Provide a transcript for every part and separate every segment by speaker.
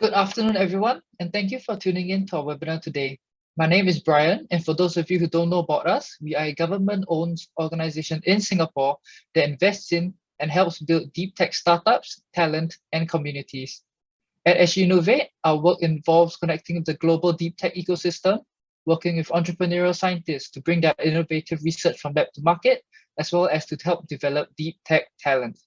Speaker 1: Good afternoon, everyone, and thank you for tuning in to our webinar today. My name is Brian, and for those of you who don't know about us, we are a government-owned organization in Singapore that invests in and helps build deep tech startups, talent, and communities. At SDG Innovate, our work involves connecting the global deep tech ecosystem, working with entrepreneurial scientists to bring their innovative research from lab to market, as well as to help develop deep tech talent.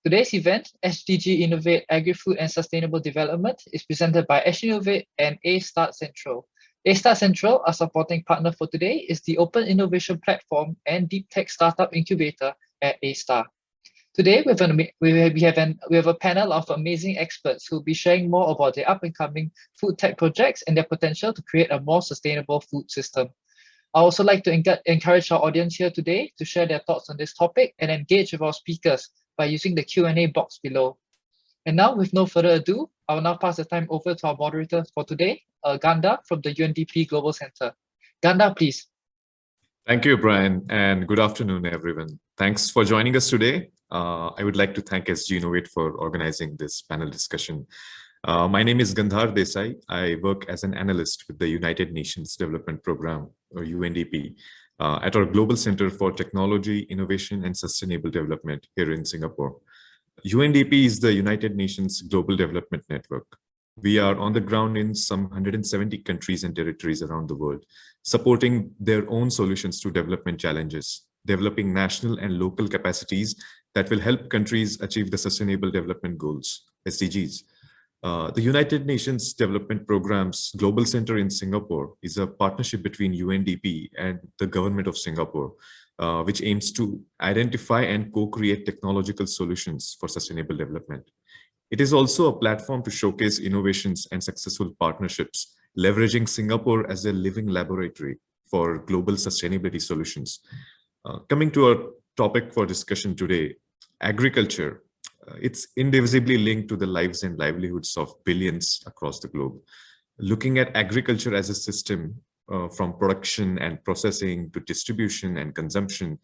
Speaker 1: Today's event, SDG Innovate Agri-Food and Sustainable Development, is presented by SDG Innovate and A-Start Central. A-Start Central, our supporting partner for today, is the open innovation platform and deep tech startup incubator at A-Star. Today, we have a panel of amazing experts who will be sharing more about their up-and-coming food tech projects and their potential to create a more sustainable food system. I also like to encourage our audience here today to share their thoughts on this topic and engage with our speakers by using the Q&A box below. And now, with no further ado, I will now pass the time over to our moderator for today, Ganda from the UNDP Global Center. Ganda, please.
Speaker 2: Thank you, Brian, and good afternoon, everyone. Thanks for joining us today. I would like to thank SDG Innovate for organizing this panel discussion. My name is Gandhar Desai. I work as an analyst with the United Nations Development Programme, or UNDP, at our Global Center for Technology, Innovation and Sustainable Development here in Singapore. UNDP is the United Nations Global Development Network. We are on the ground in some 170 countries and territories around the world, supporting their own solutions to development challenges, developing national and local capacities that will help countries achieve the Sustainable Development Goals, SDGs. The United Nations Development Programme's Global Center in Singapore is a partnership between UNDP and the government of Singapore, which aims to identify and co-create technological solutions for sustainable development. It is also a platform to showcase innovations and successful partnerships, leveraging Singapore as a living laboratory for global sustainability solutions. Coming to our topic for discussion today, agriculture. It's indivisibly linked to the lives and livelihoods of billions across the globe. Looking at agriculture as a system, from production and processing to distribution and consumption,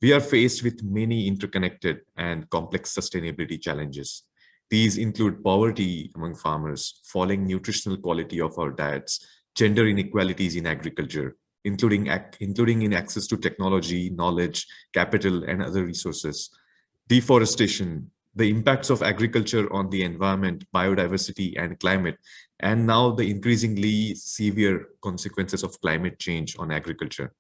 Speaker 2: we are faced with many interconnected and complex sustainability challenges. These include poverty among farmers, falling nutritional quality of our diets, gender inequalities in agriculture, including in access to technology, knowledge, capital, and other resources, deforestation, the impacts of agriculture on the environment, biodiversity, and climate, and now the increasingly severe consequences of climate change on agriculture.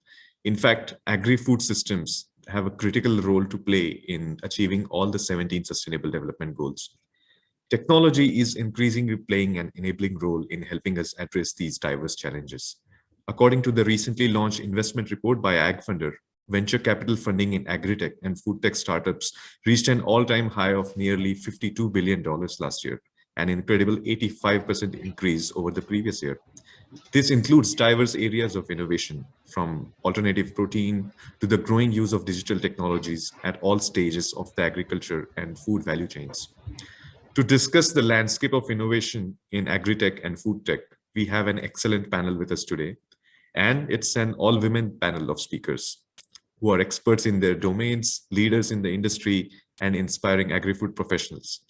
Speaker 2: In fact, agri-food systems have a critical role to play in achieving all the 17 Sustainable Development Goals. Technology is increasingly playing an enabling role in helping us address these diverse challenges. According to the recently launched investment report by AgFunder, venture capital funding in agri-tech and food tech startups reached an all-time high of nearly $52 billion last year, an incredible 85% increase over the previous year. This includes diverse areas of innovation, from alternative protein to the growing use of digital technologies at all stages of the agriculture and food value chains. To discuss the landscape of innovation in agri-tech and food tech, we have an excellent panel with us today, and it's an all-women panel of speakers who are experts in their domains, leaders in the industry, and inspiring agri-food professionals.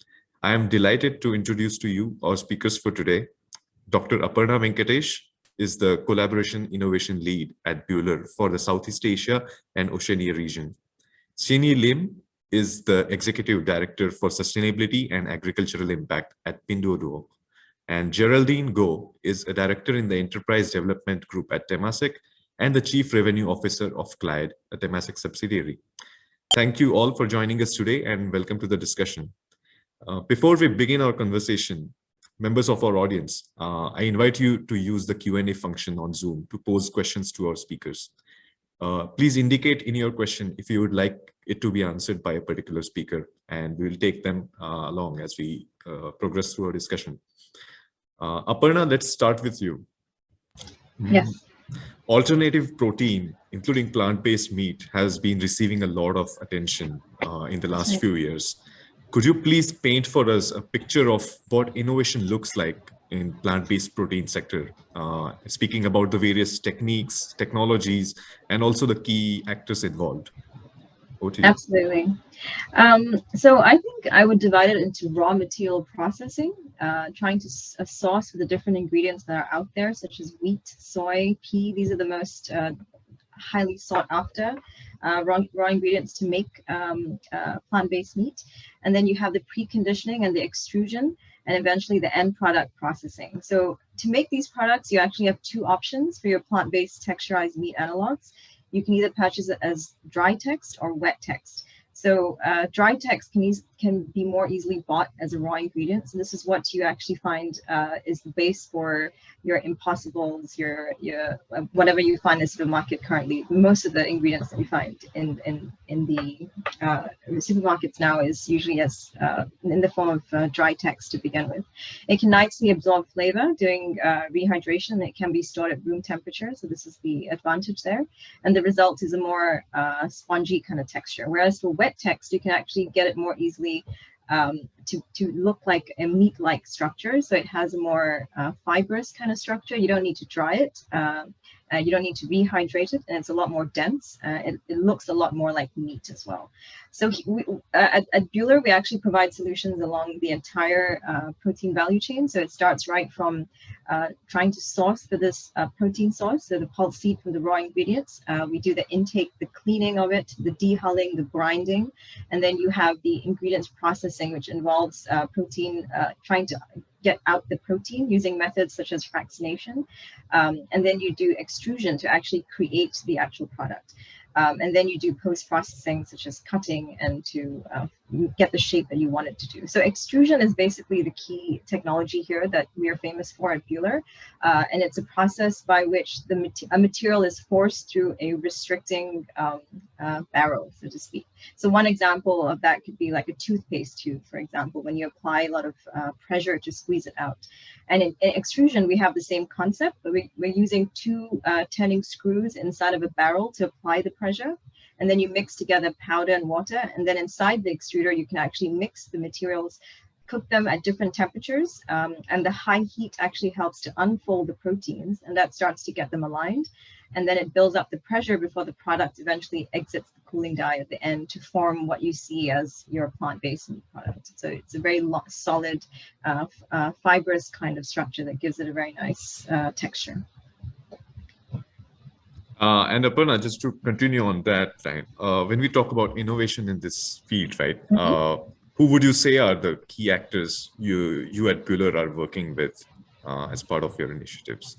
Speaker 2: I am delighted to introduce to you our speakers for today. Dr. Aparna Venkatesh is the Collaboration Innovation Lead at Buehler for the Southeast Asia and Oceania region. Xini Lim is the Executive Director for Sustainability and Agricultural Impact at Pinduoduo. And Geraldine Go is a Director in the Enterprise Development Group at Temasek and the Chief Revenue Officer of Clyde, a Temasek subsidiary. Thank you all for joining us today and welcome to the discussion. Before we begin our conversation, members of our audience, I invite you to use the Q&A function on Zoom to pose questions to our speakers. Please indicate in your question if you would like it to be answered by a particular speaker, and we will take them along as we progress through our discussion. Aparna, let's start with you.
Speaker 3: Yes.
Speaker 2: Alternative protein, including plant-based meat, has been receiving a lot of attention in the last few years. Could you please paint for us a picture of what innovation looks like in plant-based protein sector, speaking about the various techniques, technologies, and also the key actors involved? Over to you.
Speaker 3: Absolutely. So I think I would divide it into raw material processing, trying to source the different ingredients that are out there, such as wheat, soy, pea. These are the most highly sought after raw ingredients to make plant-based meat. And then you have the preconditioning and the extrusion, and eventually the end product processing. So to make these products, you actually have two options for your plant-based texturized meat analogs. You can either purchase it as dry text or wet text. So dry text can be more easily bought as a raw ingredient. So this is what you actually find is the base for your impossibles, your whatever you find in the supermarket currently. Most of the ingredients that we find in the supermarkets now is usually as in the form of dry text to begin with. It can nicely absorb flavor during rehydration. It can be stored at room temperature. So this is the advantage there. And the result is a more spongy kind of texture. Whereas for wet text, you can actually get it more easily to look like a meat-like structure. So it has a more fibrous kind of structure. You don't need to dry it. You don't need to rehydrate it, and it's a lot more dense. It looks a lot more like meat as well. So at Buehler, we actually provide solutions along the entire protein value chain. So it starts right from trying to source for this protein source, so the pulse seed from the raw ingredients. We do the intake, the cleaning of it, the dehulling, the grinding, and then you have the ingredients processing, which involves protein, trying to get out the protein using methods such as fractionation. And then you do extrusion to actually create the actual product. And then you do post-processing such as cutting and to get the shape that you want it to do. So extrusion is basically the key technology here that we are famous for at Buehler. And it's a process by which a material is forced through a restricting barrel, so to speak. So one example of that could be like a toothpaste tube, for example, when you apply a lot of pressure to squeeze it out. And in extrusion, we have the same concept, but we're using two turning screws inside of a barrel to apply the pressure. And then you mix together powder and water. And then inside the extruder, you can actually mix the materials, cook them at different temperatures. And the high heat actually helps to unfold the proteins, and that starts to get them aligned. And then it builds up the pressure before the product eventually exits the cooling die at the end to form what you see as your plant-based meat product. So it's a very solid, fibrous kind of structure that gives it a very nice texture.
Speaker 2: And Aparna, just to continue on that, right? When we talk about innovation in this field, right? Who would you say are the key actors you at Buehler are working with as part of your initiatives?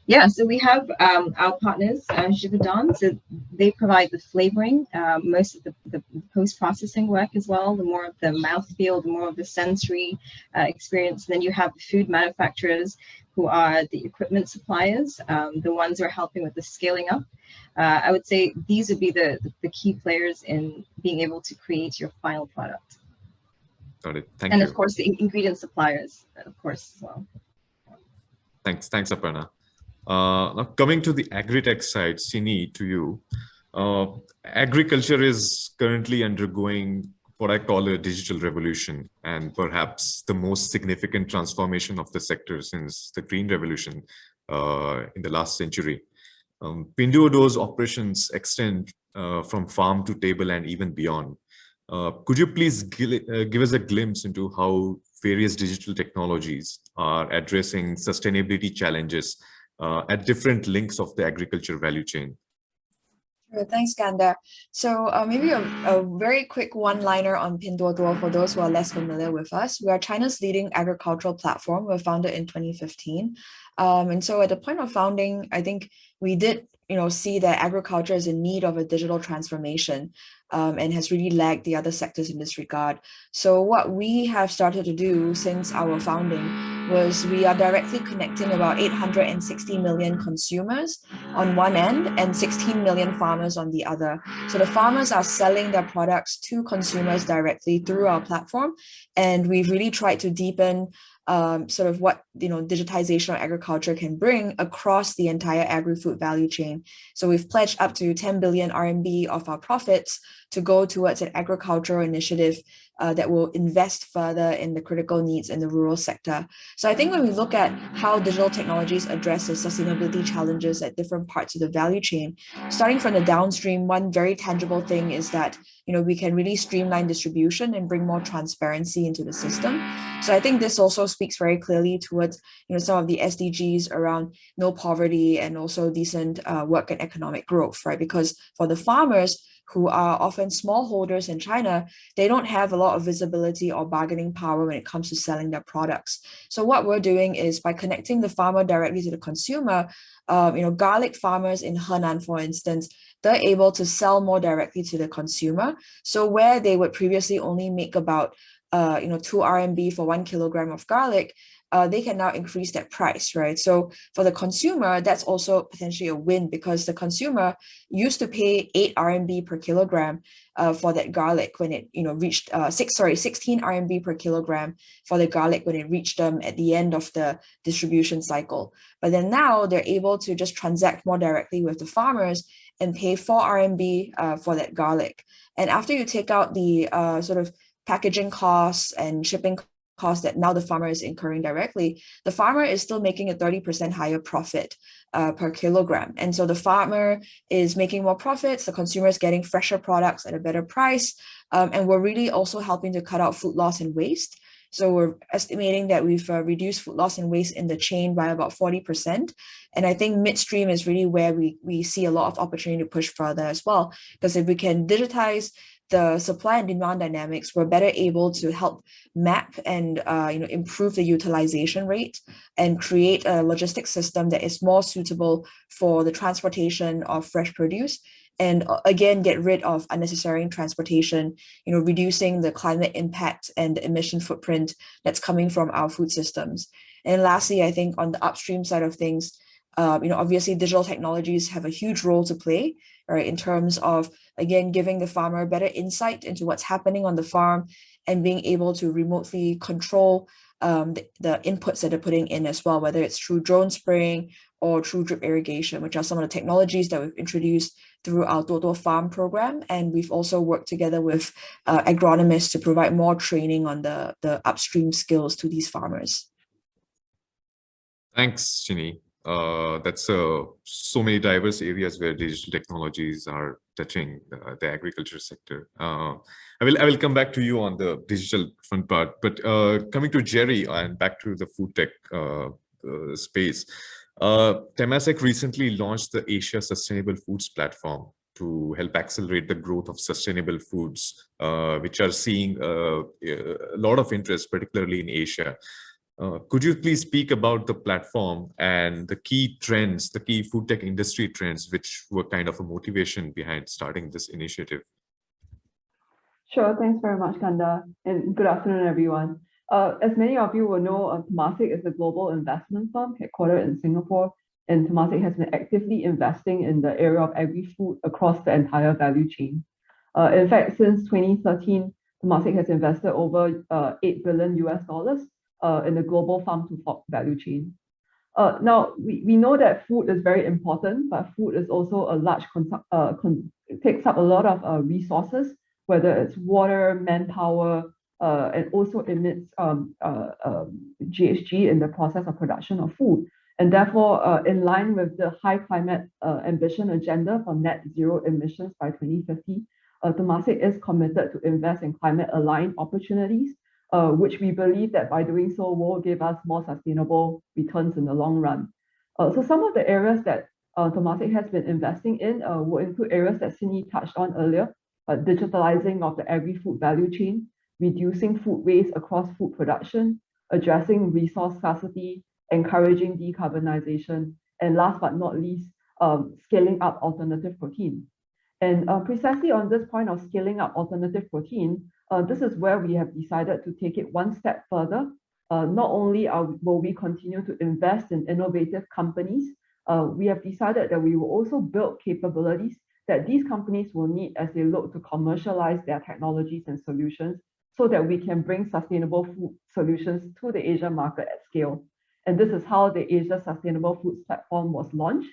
Speaker 3: Yeah, so we have our partners, Givaudan, so they provide the flavoring, most of the post-processing work as well, the more of the mouthfeel, the more of the sensory experience. And then you have the food manufacturers who are the equipment suppliers, the ones who are helping with the scaling up. I would say these would be the key players in being able to create your final product.
Speaker 2: Got it. Thank you.
Speaker 3: And of course, the ingredient suppliers, of course, as well.
Speaker 2: Thanks, Aparna. Now coming to the agri-tech side, Sini, to you. Agriculture is currently undergoing what I call a digital revolution, and perhaps the most significant transformation of the sector since the Green Revolution in the last century. Pinduoduo's operations extend from farm to table and even beyond. Could you please give us a glimpse into how various digital technologies are addressing sustainability challenges at different links of the agriculture value chain?
Speaker 4: Sure, thanks, Ganda. So maybe a very quick one-liner on Pinduoduo for those who are less familiar with us. We are China's leading agricultural platform. We were founded in 2015. And so at the point of founding, I think we did see that agriculture is in need of a digital transformation and has really lagged the other sectors in this regard. So what we have started to do since our founding was we are directly connecting about 860 million consumers on one end and 16 million farmers on the other. So the farmers are selling their products to consumers directly through our platform. And we've really tried to deepen sort of what digitization of agriculture can bring across the entire agri-food value chain. So we've pledged up to 10 billion RMB of our profits to go towards an agricultural initiative that will invest further in the critical needs in the rural sector. So I think when we look at how digital technologies address the sustainability challenges at different parts of the value chain, starting from the downstream, one very tangible thing is that we can really streamline distribution and bring more transparency into the system. So I think this also speaks very clearly towards some of the SDGs around no poverty and also decent work and economic growth, right? Because for the farmers who are often smallholders in China, they don't have a lot of visibility or bargaining power when it comes to selling their products. So what we're doing is by connecting the farmer directly to the consumer, garlic farmers in Henan, for instance, they're able to sell more directly to the consumer. So where they would previously only make about 2 RMB for 1 kilogram of garlic, they can now increase that price, right? So for the consumer, that's also potentially a win because the consumer used to pay 8 RMB per kilogram for that garlic when it reached 16 RMB per kilogram for the garlic when it reached them at the end of the distribution cycle. But then now they're able to just transact more directly with the farmers and pay 4 RMB for that garlic. And after you take out the sort of packaging costs and shipping costs that now the farmer is incurring directly, the farmer is still making a 30% higher profit per kilogram. And so the farmer is making more profits, the consumer is getting fresher products at a better price, and we're really also helping to cut out food loss and waste. So we're estimating that we've reduced food loss and waste in the chain by about 40%. And I think midstream is really where we see a lot of opportunity to push further as well. Because if we can digitize the supply and demand dynamics, we're better able to help map and improve the utilization rate and create a logistics system that is more suitable for the transportation of fresh produce. And again, get rid of unnecessary transportation, reducing the climate impact and the emission footprint that's coming from our food systems. And lastly, I think on the upstream side of things, obviously digital technologies have a huge role to play, right, in terms of, again, giving the farmer better insight into what's happening on the farm and being able to remotely control the inputs that they're putting in as well, whether it's through drone spraying or through drip irrigation, which are some of the technologies that we've introduced through our Toto Farm program. And we've also worked together with agronomists to provide more training on the upstream skills to these farmers.
Speaker 2: Thanks, Ginny. That's so many diverse areas where digital technologies are touching the agriculture sector. I will come back to you on the digital front part, but coming to Jerry and back to the food tech space. Temasek recently launched the Asia Sustainable Foods platform to help accelerate the growth of sustainable foods, which are seeing a lot of interest, particularly in Asia. Could you please speak about the platform and the key trends, the key food tech industry trends, which were kind of a motivation behind starting this initiative?
Speaker 5: Sure, thanks very much, Kanda, and good afternoon, everyone. As many of you will know, Temasek is a global investment firm headquartered in Singapore, and Temasek has been actively investing in the area of agri-food across the entire value chain. In fact, since 2013, Temasek has invested over $8 billion in the global farm-to-fork value chain. Now, we know that food is very important, but food is also a large, it takes up a lot of resources, whether it's water, manpower, and also emits GHG in the process of production of food. And therefore, in line with the high climate ambition agenda for net zero emissions by 2050, Temasek is committed to invest in climate-aligned opportunities, which we believe that by doing so will give us more sustainable returns in the long run. So some of the areas that Temasek has been investing in will include areas that Cindy touched on earlier, digitalizing of the agri-food value chain, reducing food waste across food production, addressing resource scarcity, encouraging decarbonization, and last but not least, scaling up alternative protein. And precisely on this point of scaling up alternative protein, this is where we have decided to take it one step further. Not only will we continue to invest in innovative companies, we have decided that we will also build capabilities that these companies will need as they look to commercialize their technologies and solutions so that we can bring sustainable food solutions to the Asia market at scale. And this is how the Asia Sustainable Foods platform was launched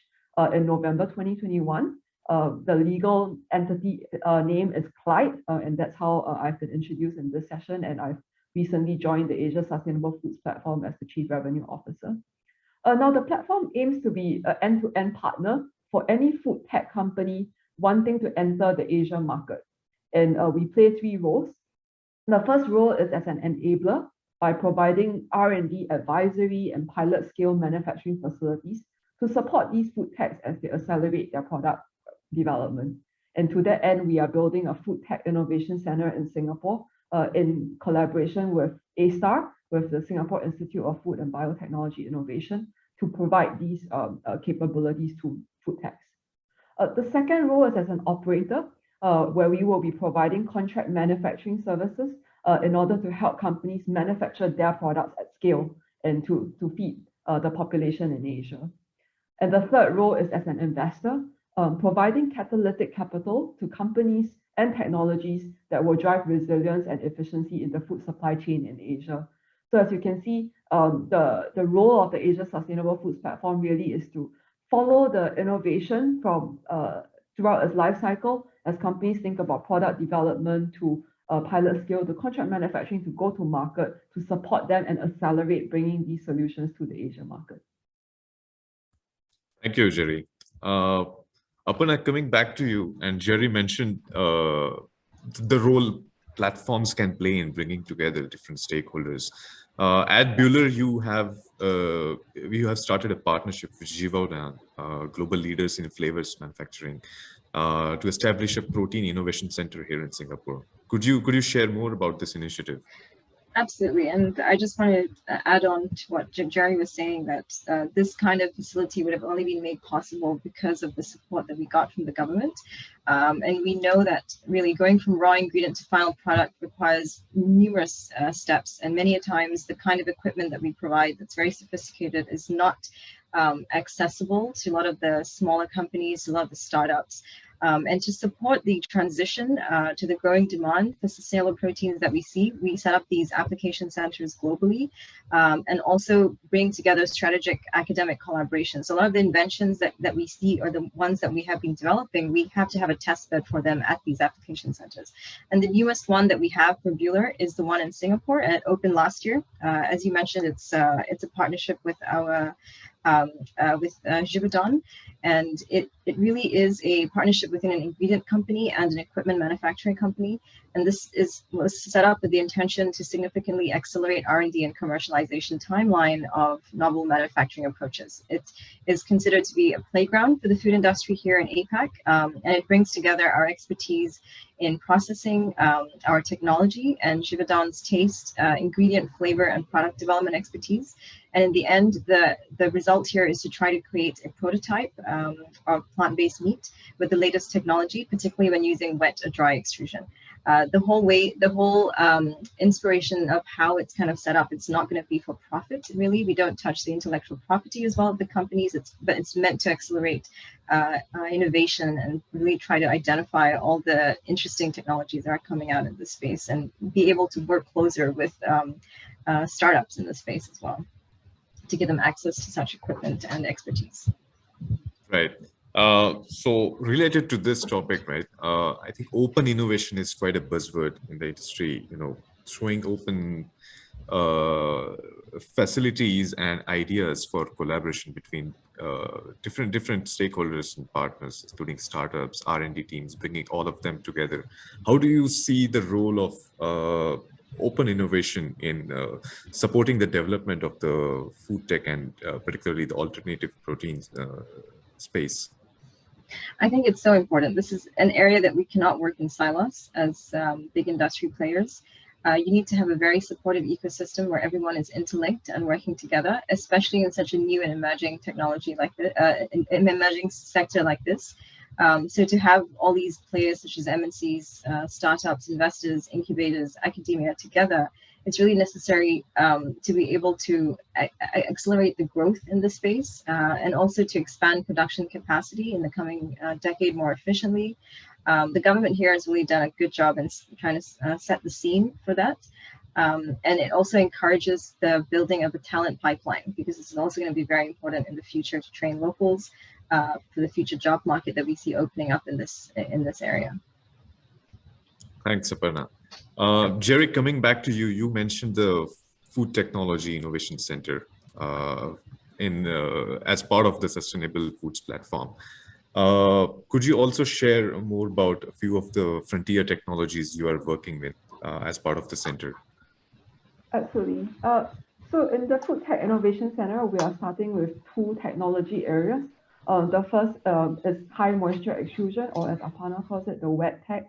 Speaker 5: in November 2021. The legal entity name is Clyde, and that's how I've been introduced in this session. And I've recently joined the Asia Sustainable Foods Platform as the Chief Revenue Officer. Now, the platform aims to be an end-to-end partner for any food tech company wanting to enter the Asia market. And we play 3 roles. The first role is as an enabler by providing R&D advisory and pilot scale manufacturing facilities to support these food techs as they accelerate their product development. And to that end, we are building a food tech innovation center in Singapore in collaboration with A-STAR, with the Singapore Institute of Food and Biotechnology Innovation, to provide these capabilities to food techs. The second role is as an operator, where we will be providing contract manufacturing services in order to help companies manufacture their products at scale and to feed the population in Asia. And the third role is as an investor, providing catalytic capital to companies and technologies that will drive resilience and efficiency in the food supply chain in Asia. So as you can see, the role of the Asia Sustainable Foods Platform really is to follow the innovation from throughout its life cycle as companies think about product development to pilot scale, to contract manufacturing, to go to market, to support them and accelerate bringing these solutions to the Asia market.
Speaker 2: Thank you, Jerry. Aparna, coming back to you, and Jerry mentioned the role platforms can play in bringing together different stakeholders. At Buehler, you have started a partnership with Givaudan, global leaders in flavors manufacturing, to establish a protein innovation center here in Singapore. Could you share more about this initiative?
Speaker 3: Absolutely, and I just want to add on to what Jerry was saying, that this kind of facility would have only been made possible because of the support that we got from the government. And we know that really going from raw ingredient to final product requires numerous steps, and many a times the kind of equipment that we provide that's very sophisticated is not accessible to a lot of the smaller companies, a lot of the startups. And to support the transition to the growing demand for sustainable proteins that we see, we set up these application centers globally, and also bring together strategic academic collaborations. So a lot of the inventions that we see, or the ones that we have been developing, we have to have a test bed for them at these application centers. And the newest one that we have for Buehler is the one in Singapore, and it opened last year. As you mentioned, it's a partnership with our Givaudan, and it really is a partnership within an ingredient company and an equipment manufacturing company. And this was set up with the intention to significantly accelerate R&D and commercialization timeline of novel manufacturing approaches. It is considered to be a playground for the food industry here in APAC, and it brings together our expertise in processing, our technology, and Givaudan's taste, ingredient, flavor, and product development expertise. And in the end, the result here is to try to create a prototype of plant-based meat with the latest technology, particularly when using wet or dry extrusion. The whole inspiration of how it's kind of set up, it's not going to be for profit, really. We don't touch the intellectual property as well of the companies, but it's meant to accelerate innovation and really try to identify all the interesting technologies that are coming out in this space, and be able to work closer with startups in this space as well, to give them access to such equipment and expertise.
Speaker 2: Right. So related to this topic, right, I think open innovation is quite a buzzword in the industry, throwing open facilities and ideas for collaboration between different stakeholders and partners, including startups, R&D teams, bringing all of them together. How do you see the role of open innovation in supporting the development of the food tech and particularly the alternative proteins space?
Speaker 3: I think it's so important. This is an area that we cannot work in silos as big industry players. You need to have a very supportive ecosystem where everyone is interlinked and working together, especially in such a new and emerging technology like this, an emerging sector like this. So to have all these players such as MNCs, startups, investors, incubators, academia together, it's really necessary to be able to accelerate the growth in the space, and also to expand production capacity in the coming decade more efficiently. The government here has really done a good job in trying to set the scene for that. And it also encourages the building of a talent pipeline, because this is also going to be very important in the future to train locals, for the future job market that we see opening up in this area.
Speaker 2: Thanks, Aparna. Jerry, coming back to you, you mentioned the Food Technology Innovation Center as part of the Sustainable Foods platform. Could you also share more about a few of the frontier technologies you are working with as part of the center?
Speaker 5: Absolutely. So in the Food Tech Innovation Center, we are starting with 2 technology areas. The first is high moisture extrusion, or as Aparna calls it, the wet tex.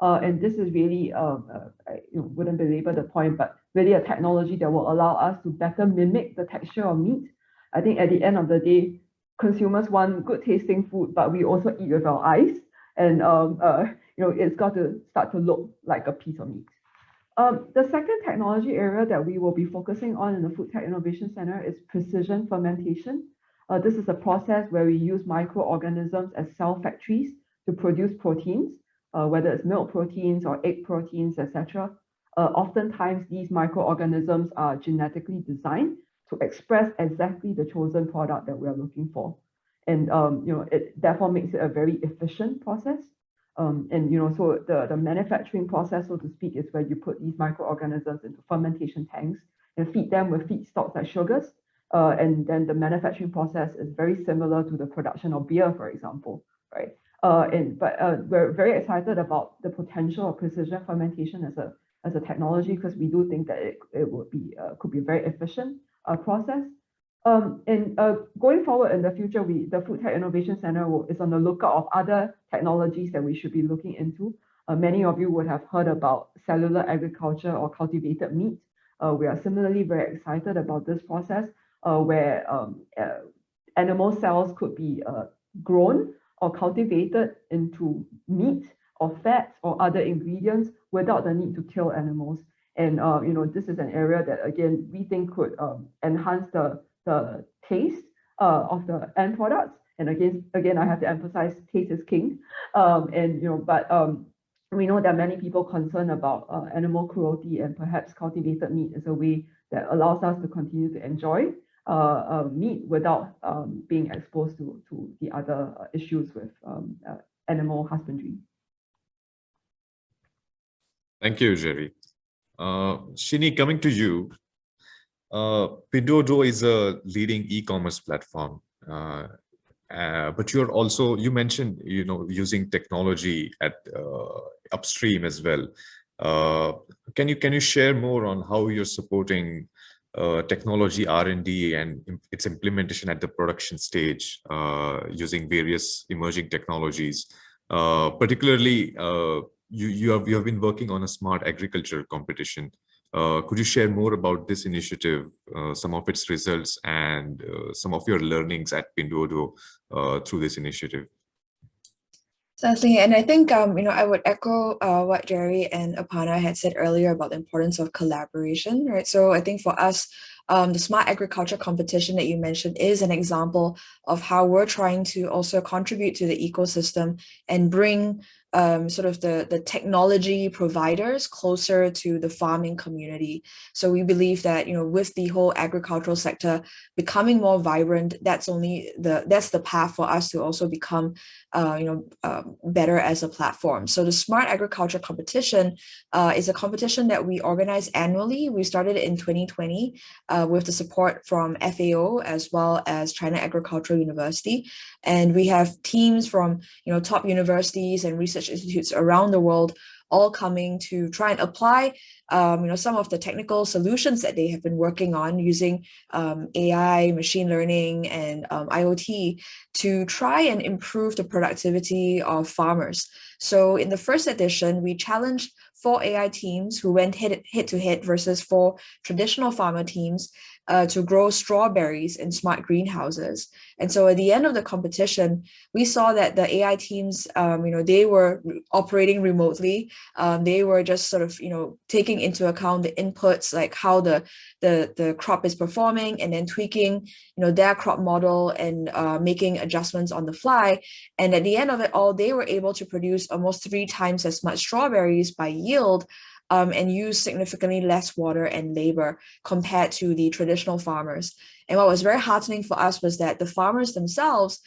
Speaker 5: And this is really, I wouldn't belabor the point, but really a technology that will allow us to better mimic the texture of meat. I think at the end of the day, consumers want good tasting food, but we also eat with our eyes. And it's got to start to look like a piece of meat. The second technology area that we will be focusing on in the Food Tech Innovation Center is precision fermentation. This is a process where we use microorganisms as cell factories to produce proteins, whether it's milk proteins or egg proteins, etc. Oftentimes, these microorganisms are genetically designed to express exactly the chosen product that we are looking for. And it therefore makes it a very efficient process. So the manufacturing process, so to speak, is where you put these microorganisms into fermentation tanks and feed them with feedstocks like sugars. And then the manufacturing process is very similar to the production of beer, for example, right? But we're very excited about the potential of precision fermentation as a technology, because we do think that it could be a very efficient process. Going forward in the future, the Food Tech Innovation Center is on the lookout of other technologies that we should be looking into. Many of you would have heard about cellular agriculture or cultivated meat. We are similarly very excited about this process where animal cells could be grown or cultivated into meat or fats or other ingredients without the need to kill animals. And this is an area that, again, we think could enhance the taste of the end products. And again, I have to emphasize, taste is king. We know that many people concerned about animal cruelty, and perhaps cultivated meat is a way that allows us to continue to enjoy meat without being exposed to the other issues with animal husbandry.
Speaker 2: Thank you, Jerry. Shini, coming to you. Pinduoduo is a leading e-commerce platform, but you mentioned using technology at upstream as well. Can you share more on how you're supporting technology R&D and its implementation at the production stage using various emerging technologies? Particularly, you have been working on a smart agriculture competition. Could you share more about this initiative, some of its results, and some of your learnings at Pinduoduo through this initiative?
Speaker 4: Certainly, and I think I would echo what Jerry and Aparna had said earlier about the importance of collaboration, right? So I think for us, the smart agriculture competition that you mentioned is an example of how we're trying to also contribute to the ecosystem and bring sort of the technology providers closer to the farming community. So we believe that with the whole agricultural sector becoming more vibrant, that's the path for us to also become better as a platform. So the Smart Agriculture Competition is a competition that we organize annually. We started in 2020 with the support from FAO as well as China Agricultural University. And we have teams from top universities and research institutes around the world all coming to try and apply some of the technical solutions that they have been working on using AI, machine learning, and IoT to try and improve the productivity of farmers. So in the first edition, we challenged 4 AI teams who went head to head versus 4 traditional farmer teams to grow strawberries in smart greenhouses. And so at the end of the competition, we saw that the AI teams, they were operating remotely. They were just sort of, taking into account the inputs, like how the crop is performing, and then tweaking, their crop model and making adjustments on the fly. And at the end of it all, they were able to produce almost 3 times as much strawberries by yield and use significantly less water and labor compared to the traditional farmers. And what was very heartening for us was that the farmers themselves,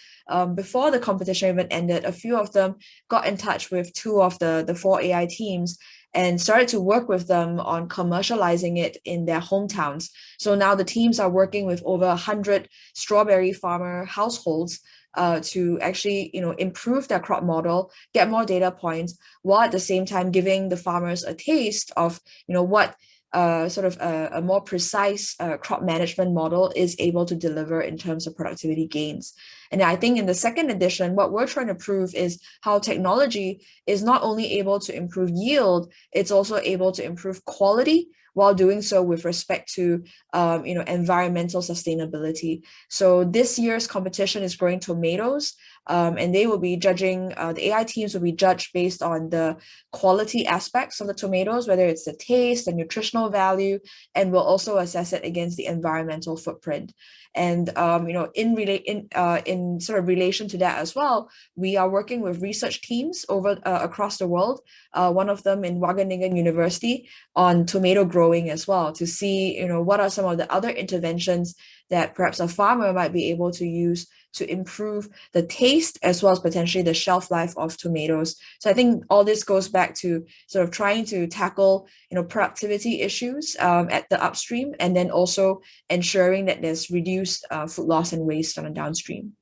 Speaker 4: before the competition even ended, a few of them got in touch with two of the four AI teams and started to work with them on commercializing it in their hometowns. So now the teams are working with over 100 strawberry farmer households to actually, improve their crop model, get more data points, while at the same time giving the farmers a taste of, what sort of a more precise crop management model is able to deliver in terms of productivity gains. And I think in the second edition, what we're trying to prove is how technology is not only able to improve yield, it's also able to improve quality while doing so with respect to environmental sustainability. So this year's competition is growing tomatoes, and they will be judging, the AI teams will be judged based on the quality aspects of the tomatoes, whether it's the taste, the nutritional value, and we'll also assess it against the environmental footprint. And in sort of relation to that as well, we are working with research teams across the world. One of them in Wageningen University on tomato growing as well, to see what are some of the other interventions that perhaps a farmer might be able to use to improve the taste as well as potentially the shelf life of tomatoes. So I think all this goes back to sort of trying to tackle productivity issues at the upstream, and then also ensuring that there's reduced food loss and waste on the downstream.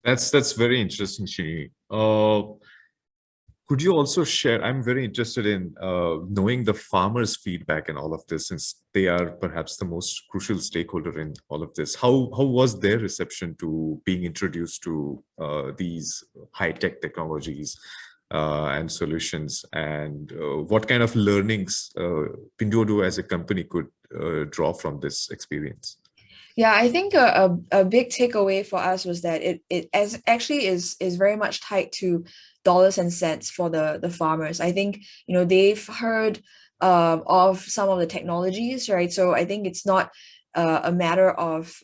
Speaker 2: That's very interesting, Shini. Could you also share, I'm very interested in knowing the farmers' feedback and all of this, since they are perhaps the most crucial stakeholder in all of this. How was their reception to being introduced to these high-tech technologies and solutions, and what kind of learnings Pinduoduo as a company could draw from this experience?
Speaker 4: Yeah, I think a big takeaway for us was that it actually is very much tied to dollars and cents for the farmers. I think they've heard of some of the technologies, right? So I think it's not a matter of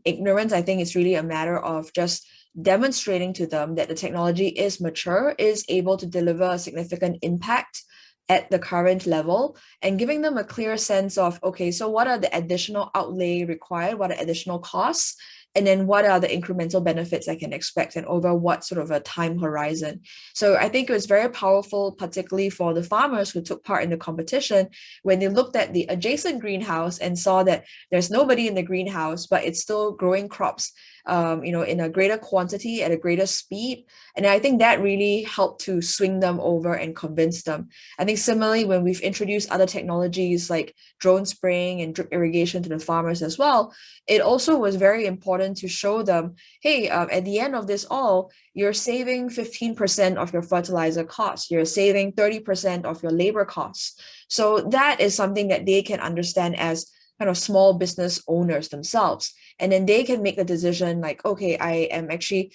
Speaker 4: ignorance. I think it's really a matter of just demonstrating to them that the technology is mature, is able to deliver a significant impact at the current level, and giving them a clear sense of, okay, so what are the additional outlay required? What are additional costs? And then what are the incremental benefits I can expect, and over what sort of a time horizon? So I think it was very powerful, particularly for the farmers who took part in the competition, when they looked at the adjacent greenhouse and saw that there's nobody in the greenhouse, but it's still growing crops in a greater quantity at a greater speed. And I think that really helped to swing them over and convince them. I think similarly, when we've introduced other technologies like drone spraying and drip irrigation to the farmers as well, it also was very important to show them, hey, at the end of this all, you're saving 15% of your fertilizer costs, you're saving 30% of your labor costs. So that is something that they can understand as kind of small business owners themselves. And then they can make the decision like, okay, I am actually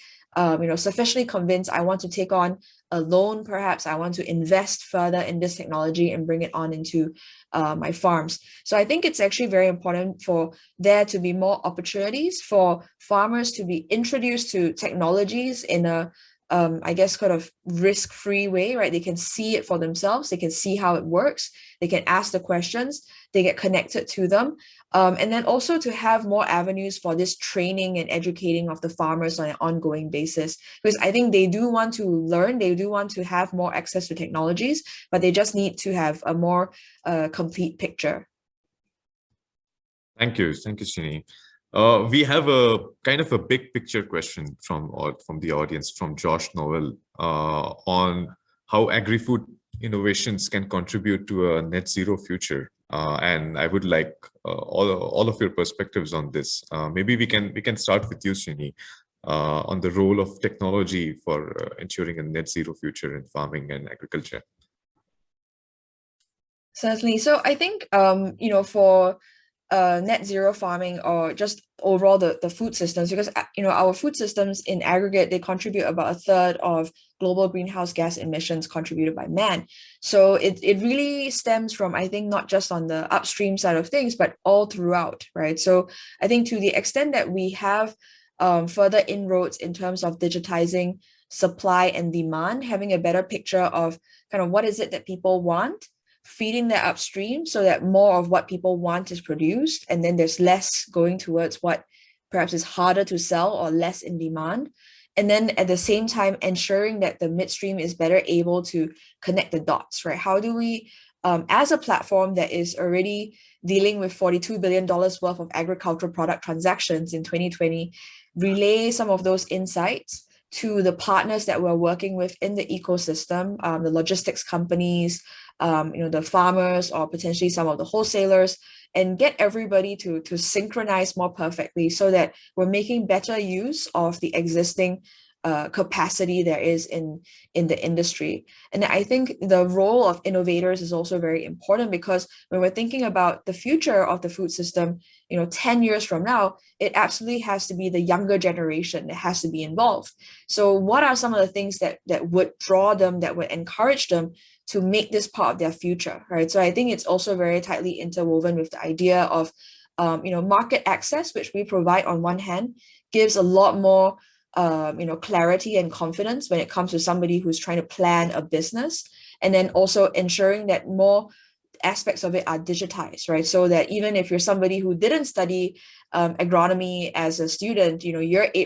Speaker 4: sufficiently convinced I want to take on a loan, perhaps I want to invest further in this technology and bring it on into my farms. So I think it's actually very important for there to be more opportunities for farmers to be introduced to technologies in a I guess kind of risk-free way, right? They can see it for themselves, they can see how it works, they can ask the questions, they get connected to them. And then also to have more avenues for this training and educating of the farmers on an ongoing basis, because I think they do want to learn, they do want to have more access to technologies, but they just need to have a more complete picture.
Speaker 2: Thank you, Shini. We have a kind of a big picture question from the audience, from Josh Noel, on how agri-food innovations can contribute to a net zero future. And I would like all of your perspectives on this. Maybe we can start with you, Shini, on the role of technology for ensuring a net zero future in farming and agriculture.
Speaker 4: Certainly. So I think for net zero farming, or just overall the food systems, because our food systems in aggregate, they contribute about a third of global greenhouse gas emissions contributed by man. So it really stems from, I think, not just on the upstream side of things, but all throughout, right? So I think to the extent that we have further inroads in terms of digitizing supply and demand, having a better picture of kind of what is it that people want, feeding that upstream so that more of what people want is produced, and then there's less going towards what perhaps is harder to sell or less in demand. And then at the same time, ensuring that the midstream is better able to connect the dots, right? How do we, as a platform that is already dealing with $42 billion worth of agricultural product transactions in 2020, relay some of those insights to the partners that we're working with in the ecosystem, the logistics companies, the farmers, or potentially some of the wholesalers, and get everybody to synchronize more perfectly so that we're making better use of the existing capacity there is in the industry. And I think the role of innovators is also very important, because when we're thinking about the future of the food system, 10 years from now, it absolutely has to be the younger generation that has to be involved. So what are some of the things that would draw them, that would encourage them to make this part of their future, right? So I think it's also very tightly interwoven with the idea of, market access, which we provide on one hand, gives a lot more clarity and confidence when it comes to somebody who's trying to plan a business, and then also ensuring that more aspects of it are digitized, right? So that even if you're somebody who didn't study agronomy as a student,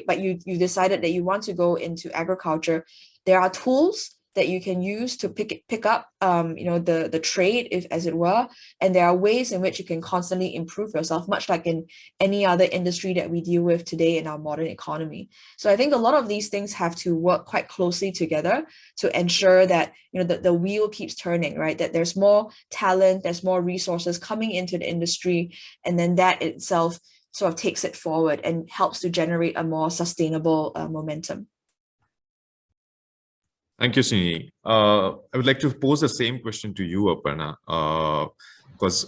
Speaker 4: but you decided that you want to go into agriculture, there are tools that you can use to pick up the trade, if as it were, and there are ways in which you can constantly improve yourself, much like in any other industry that we deal with today in our modern economy. So I think a lot of these things have to work quite closely together to ensure that the wheel keeps turning, right? That there's more talent, there's more resources coming into the industry, and then that itself sort of takes it forward and helps to generate a more sustainable momentum.
Speaker 2: Thank you, Sini. I would like to pose the same question to you, Aparna, because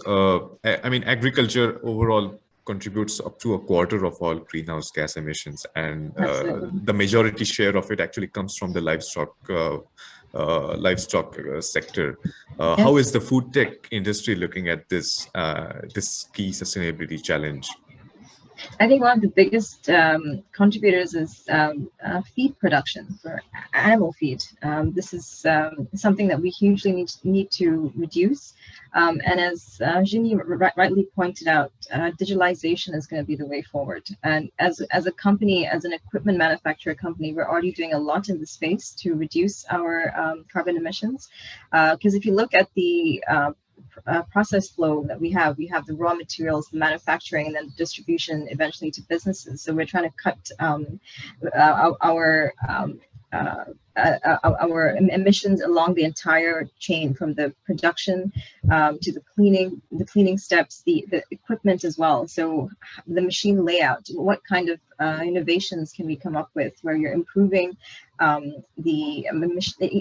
Speaker 2: agriculture overall contributes up to a quarter of all greenhouse gas emissions, and the majority share of it actually comes from the livestock sector.
Speaker 3: Yes.
Speaker 2: How is the food tech industry looking at this key sustainability challenge?
Speaker 3: I think one of the biggest contributors is feed production for animal feed. This is something that we hugely need to reduce. And as Ginny rightly pointed out, digitalization is going to be the way forward. And as a company, as an equipment manufacturer company, we're already doing a lot in the space to reduce our carbon emissions. Because if you look at the process flow that we have the raw materials, the manufacturing, and then the distribution eventually to businesses. So we're trying to cut our emissions along the entire chain, from the production to the cleaning steps, the equipment as well. So the machine layout, what kind of innovations can we come up with where you're improving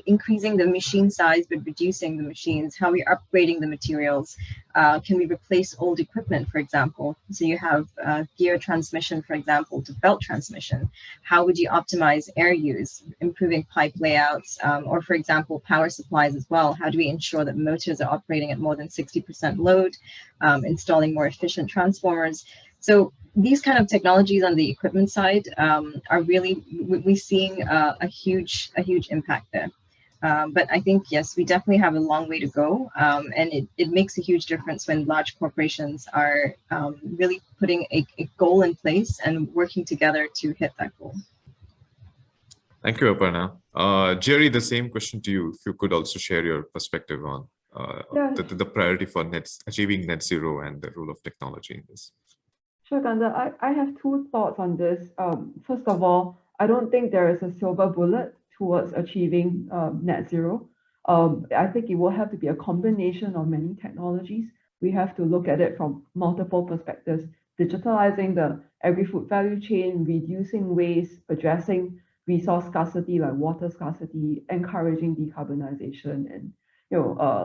Speaker 3: increasing the machine size but reducing the machines, how we're upgrading the materials. Can we replace old equipment, for example? So you have gear transmission, for example, to belt transmission. How would you optimize air use, improving pipe layouts, or for example, power supplies as well? How do we ensure that motors are operating at more than 60% load, installing more efficient transformers? So these kind of technologies on the equipment side are really, we're seeing a huge impact there. But I think, yes, we definitely have a long way to go. And it makes a huge difference when large corporations are really putting a goal in place and working together to hit that goal.
Speaker 2: Thank you, Aparna. Jerry, the same question to you. If you could also share your perspective on the priority for achieving net zero and the role of technology in this.
Speaker 5: Sure, Ganda. I have two thoughts on this. First of all, I don't think there is a silver bullet towards achieving net zero. I think it will have to be a combination of many technologies. We have to look at it from multiple perspectives: digitalizing the agri-food value chain, reducing waste, addressing resource scarcity like water scarcity, encouraging decarbonization, and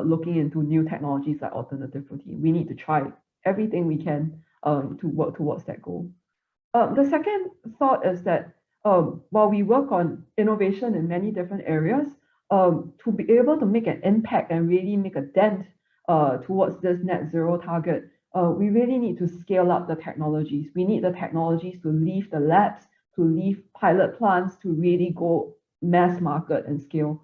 Speaker 5: looking into new technologies like alternative protein. We need to try everything we can to work towards that goal. The second thought is that while we work on innovation in many different areas, to be able to make an impact and really make a dent towards this net zero target, we really need to scale up the technologies. We need the technologies to leave the labs, to leave pilot plants, to really go mass market and scale.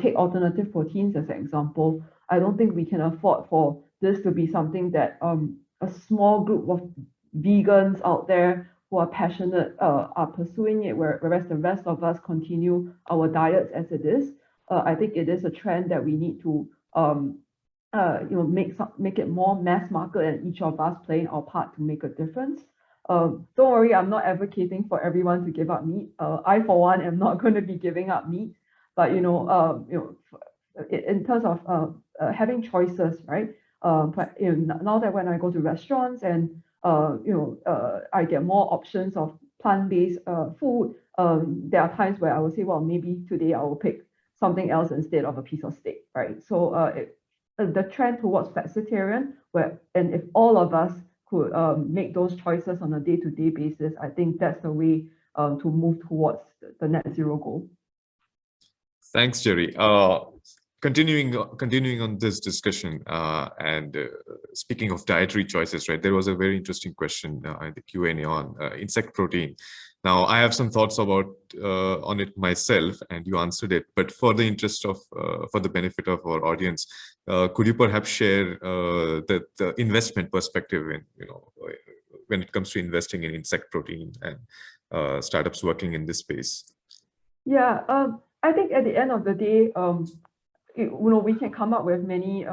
Speaker 5: Take alternative proteins as an example. I don't think we can afford for this to be something that a small group of vegans out there who are passionate are pursuing it, whereas the rest of us continue our diets as it is. I think it is a trend that we need to make it more mass market and each of us playing our part to make a difference. Don't worry, I'm not advocating for everyone to give up meat. I, for one, am not going to be giving up meat. But in terms of having choices, right? But now that when I go to restaurants and I get more options of plant-based food, there are times where I will say, well, maybe today I will pick something else instead of a piece of steak, right? So the trend towards flexitarian, and if all of us could make those choices on a day-to-day basis, I think that's the way to move towards the net zero goal.
Speaker 2: Thanks, Jerry. Continuing on this discussion, and speaking of dietary choices, right? There was a very interesting question in the Q&A on insect protein. Now, I have some thoughts about on it myself, and you answered it. But for the interest of, for the benefit of our audience, could you perhaps share the investment perspective in, when it comes to investing in insect protein and startups working in this space?
Speaker 5: Yeah, I think at the end of the day, we can come up with many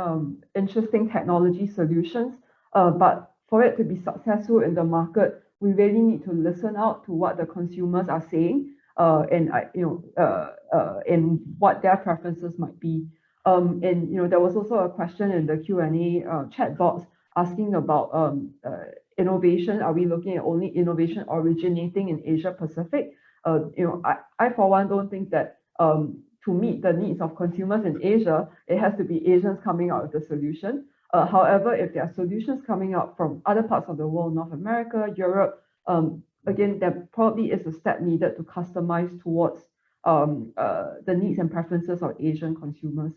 Speaker 5: interesting technology solutions, but for it to be successful in the market, we really need to listen out to what the consumers are saying, and what their preferences might be. And there was also a question in the Q&A chat box asking about innovation. Are we looking at only innovation originating in Asia Pacific? I for one don't think that to meet the needs of consumers in Asia, it has to be Asians coming out with the solution. However, if there are solutions coming out from other parts of the world, North America, Europe, again, there probably is a step needed to customize towards the needs and preferences of Asian consumers.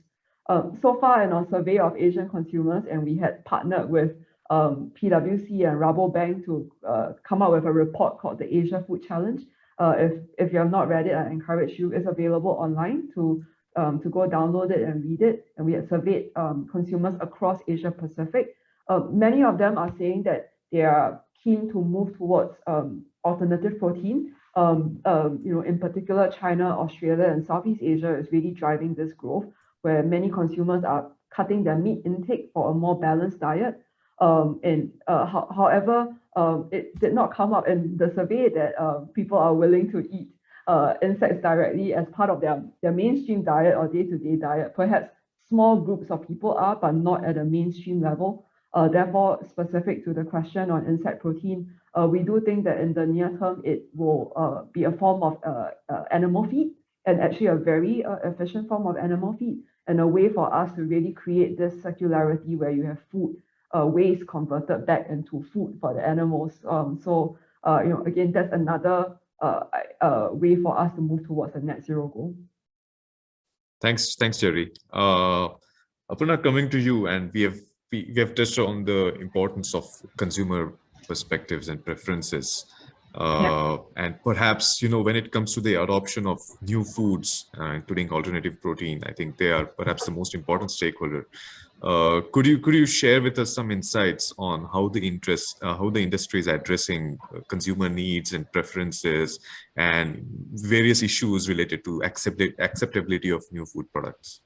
Speaker 5: So far in our survey of Asian consumers, and we had partnered with PwC and Rabobank to come up with a report called the Asia Food Challenge. If you have not read it, I encourage you. It's available online to go download it and read it. And we have surveyed consumers across Asia Pacific. Many of them are saying that they are keen to move towards alternative protein. In particular, China, Australia, and Southeast Asia is really driving this growth, where many consumers are cutting their meat intake for a more balanced diet. However, it did not come up in the survey that people are willing to eat insects directly as part of their mainstream diet or day-to-day diet. Perhaps small groups of people are, but not at a mainstream level. Therefore, specific to the question on insect protein, we do think that in the near term, it will be a form of animal feed, and actually a very efficient form of animal feed, and a way for us to really create this circularity where you have food waste converted back into food for the animals. Again, that's another way for us to move towards a net zero goal.
Speaker 2: Thanks, Jerry. Aparna, coming to you, and we have touched on the importance of consumer perspectives and preferences. And perhaps, when it comes to the adoption of new foods, including alternative protein, I think they are perhaps the most important stakeholder. Could you share with us some insights on how the industry is addressing consumer needs and preferences and various issues related to acceptability of new food products?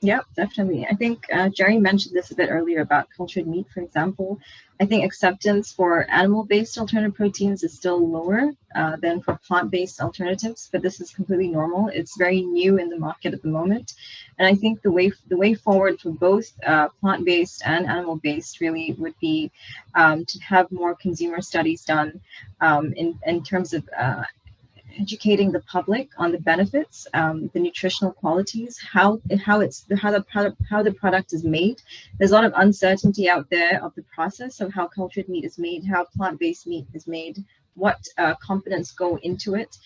Speaker 3: Yeah, definitely. I think Jerry mentioned this a bit earlier about cultured meat, for example. I think acceptance for animal-based alternative proteins is still lower than for plant-based alternatives, but this is completely normal. It's very new in the market at the moment. And I think the way forward for both plant-based and animal-based really would be to have more consumer studies done in terms of educating the public on the benefits, the nutritional qualities, how the product is made. There's a lot of uncertainty out there of the process of how cultured meat is made, how plant-based meat is made, what components go into it.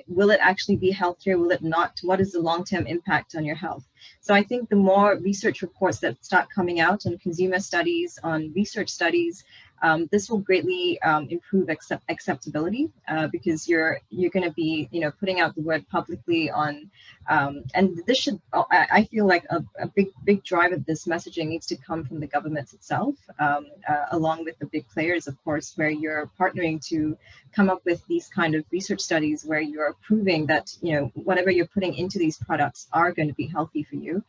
Speaker 3: Will it actually be healthier? Will it not? What is the long-term impact on your health? So I think the more research reports that start coming out on consumer studies, on research studies, this will greatly improve acceptability because you're going to be putting out the word publicly on, and this should, I feel like a big drive of this messaging needs to come from the governments itself, along with the big players, of course, where you're partnering to come up with these kind of research studies where you're proving that whatever you're putting into these products are going to be healthy for you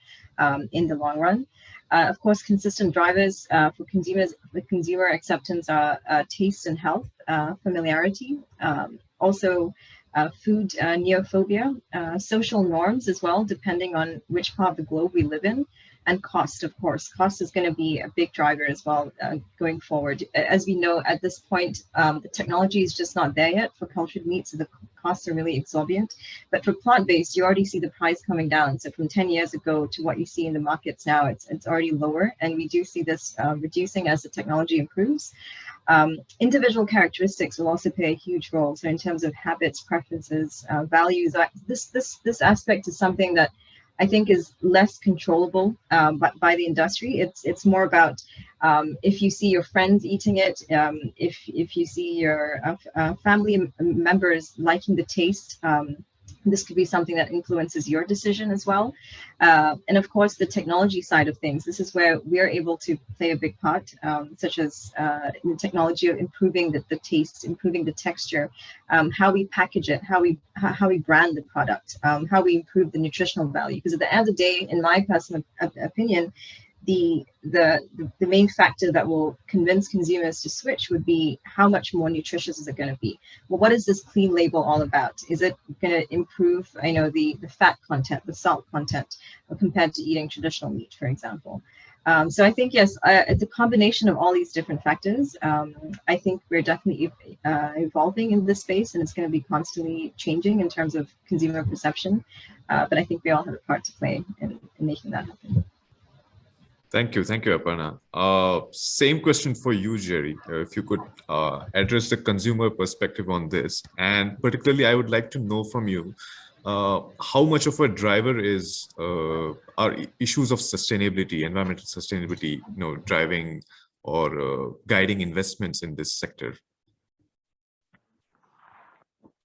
Speaker 3: in the long run. Of course, consistent drivers for consumers, the consumer acceptance are taste and health, familiarity, also food neophobia, social norms as well, depending on which part of the globe we live in, and cost, of course. Cost is going to be a big driver as well going forward. As we know, at this point, the technology is just not there yet for cultured meat, so the costs are really exorbitant. But for plant-based, you already see the price coming down. So from 10 years ago to what you see in the markets now, it's already lower, and we do see this reducing as the technology improves. Individual characteristics will also play a huge role. So in terms of habits, preferences, values, this aspect is something that I think is less controllable by the industry. It's more about if you see your friends eating it, if you see your family members liking the taste, this could be something that influences your decision as well. And of course, the technology side of things, this is where we're able to play a big part, such as the technology of improving the taste, improving the texture, how we package it, how we brand the product, how we improve the nutritional value. Because at the end of the day, in my personal opinion, the main factor that will convince consumers to switch would be how much more nutritious is it going to be. Well, what is this clean label all about? Is it going to improve, the fat content, the salt content, compared to eating traditional meat, for example? So I think, yes, it's a combination of all these different factors. I think we're definitely evolving in this space, and it's going to be constantly changing in terms of consumer perception. But I think we all have a part to play in making that happen.
Speaker 2: Thank you, Aparna. Same question for you, Jerry. If you could address the consumer perspective on this, and particularly, I would like to know from you how much of a driver are issues of sustainability, environmental sustainability, driving or guiding investments in this sector.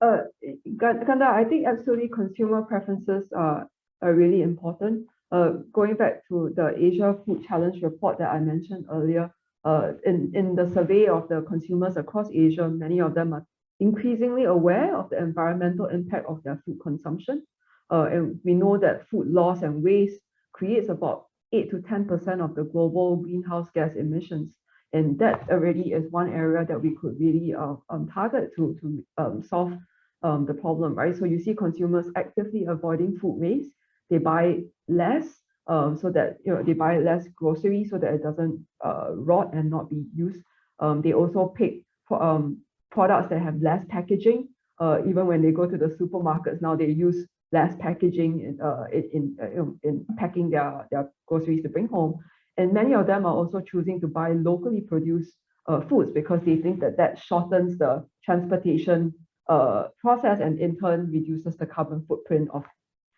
Speaker 5: Ganda, I think absolutely consumer preferences are really important. Going back to the Asia Food Challenge report that I mentioned earlier, in the survey of the consumers across Asia, many of them are increasingly aware of the environmental impact of their food consumption. And we know that food loss and waste creates about 8 to 10% of the global greenhouse gas emissions. And that already is one area that we could really target to solve the problem, right? So you see consumers actively avoiding food waste. They buy less so that they buy less groceries so that it doesn't rot and not be used. They also pick products that have less packaging. Even when they go to the supermarkets now, they use less packaging in packing their groceries to bring home. And many of them are also choosing to buy locally produced foods because they think that shortens the transportation process and in turn reduces the carbon footprint of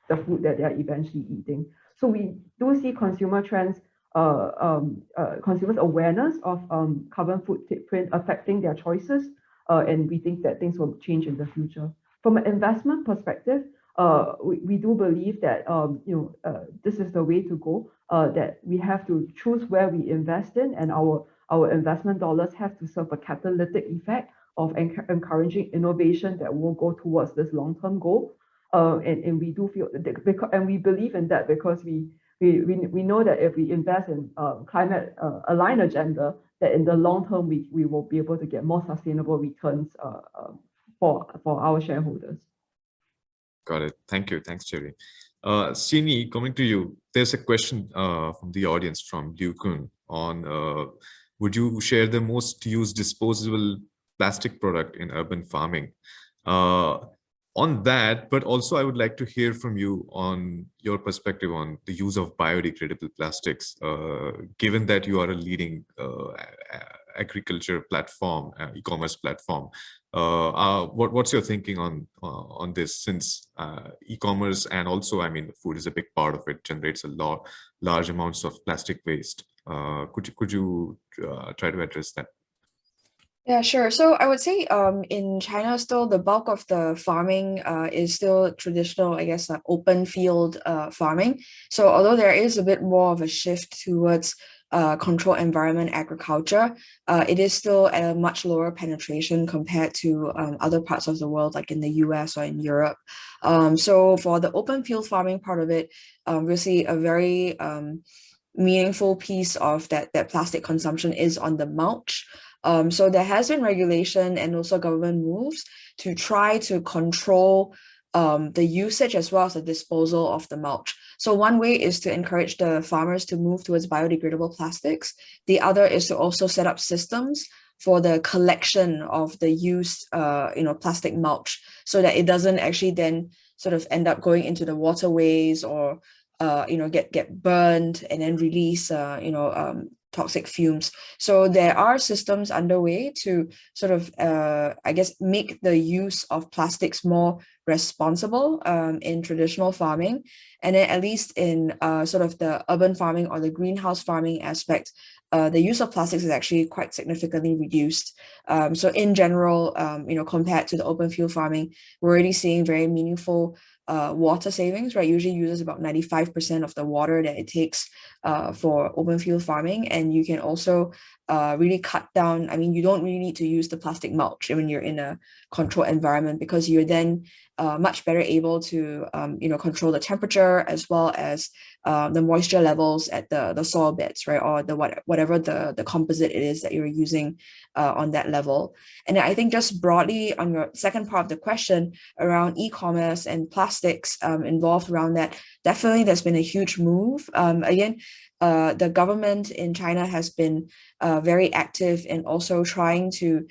Speaker 5: the food that they are eventually eating. So we do see consumer trends, consumers' awareness of carbon footprint affecting their choices, and we think that things will change in the future. From an investment perspective, we do believe that this is the way to go. That we have to choose where we invest in, and our investment dollars have to serve a catalytic effect of encouraging innovation that will go towards this long-term goal. And we do feel that and we believe in that because we know that if we invest in climate aligned agenda, that in the long term we will be able to get more sustainable returns for our shareholders.
Speaker 2: Got it. Thank you. Thanks, Jerry. Sini, coming to you, there's a question from the audience from Liu Kun on would you share the most used disposable plastic product in urban farming? On that, but also I would like to hear from you on your perspective on the use of biodegradable plastics, given that you are a leading agriculture platform, e-commerce platform. What's your thinking on this? Since e-commerce and also, I mean, food is a big part of it, generates large amounts of plastic waste. Could you try to address that?
Speaker 4: Yeah, sure. So I would say in China still the bulk of the farming is still traditional, I guess, open field farming. So although there is a bit more of a shift towards controlled environment agriculture, it is still at a much lower penetration compared to other parts of the world, like in the US or in Europe. So for the open field farming part of it, we'll see a very meaningful piece of that plastic consumption is on the mulch. So there has been regulation and also government moves to try to control the usage as well as the disposal of the mulch. So one way is to encourage the farmers to move towards biodegradable plastics. The other is to also set up systems for the collection of the used plastic mulch, so that it doesn't actually then sort of end up going into the waterways or get burned and then release toxic fumes. So there are systems underway to sort of I guess make the use of plastics more responsible in traditional farming, and then at least in sort of the urban farming or the greenhouse farming aspect, the use of plastics is actually quite significantly reduced. So in general, compared to the open field farming, we're already seeing very meaningful water savings, right? Usually uses about 95% of the water that it takes for open field farming. And you can also really cut down, I mean, you don't really need to use the plastic mulch when you're in a controlled environment, because you're then much better able to control the temperature as well as the moisture levels at the soil beds, right? Or whatever the composite it is that you're using on that level. And I think just broadly on your second part of the question around e-commerce and plastics involved around that, definitely there's been a huge move. Again, the government in China has been very active in also trying to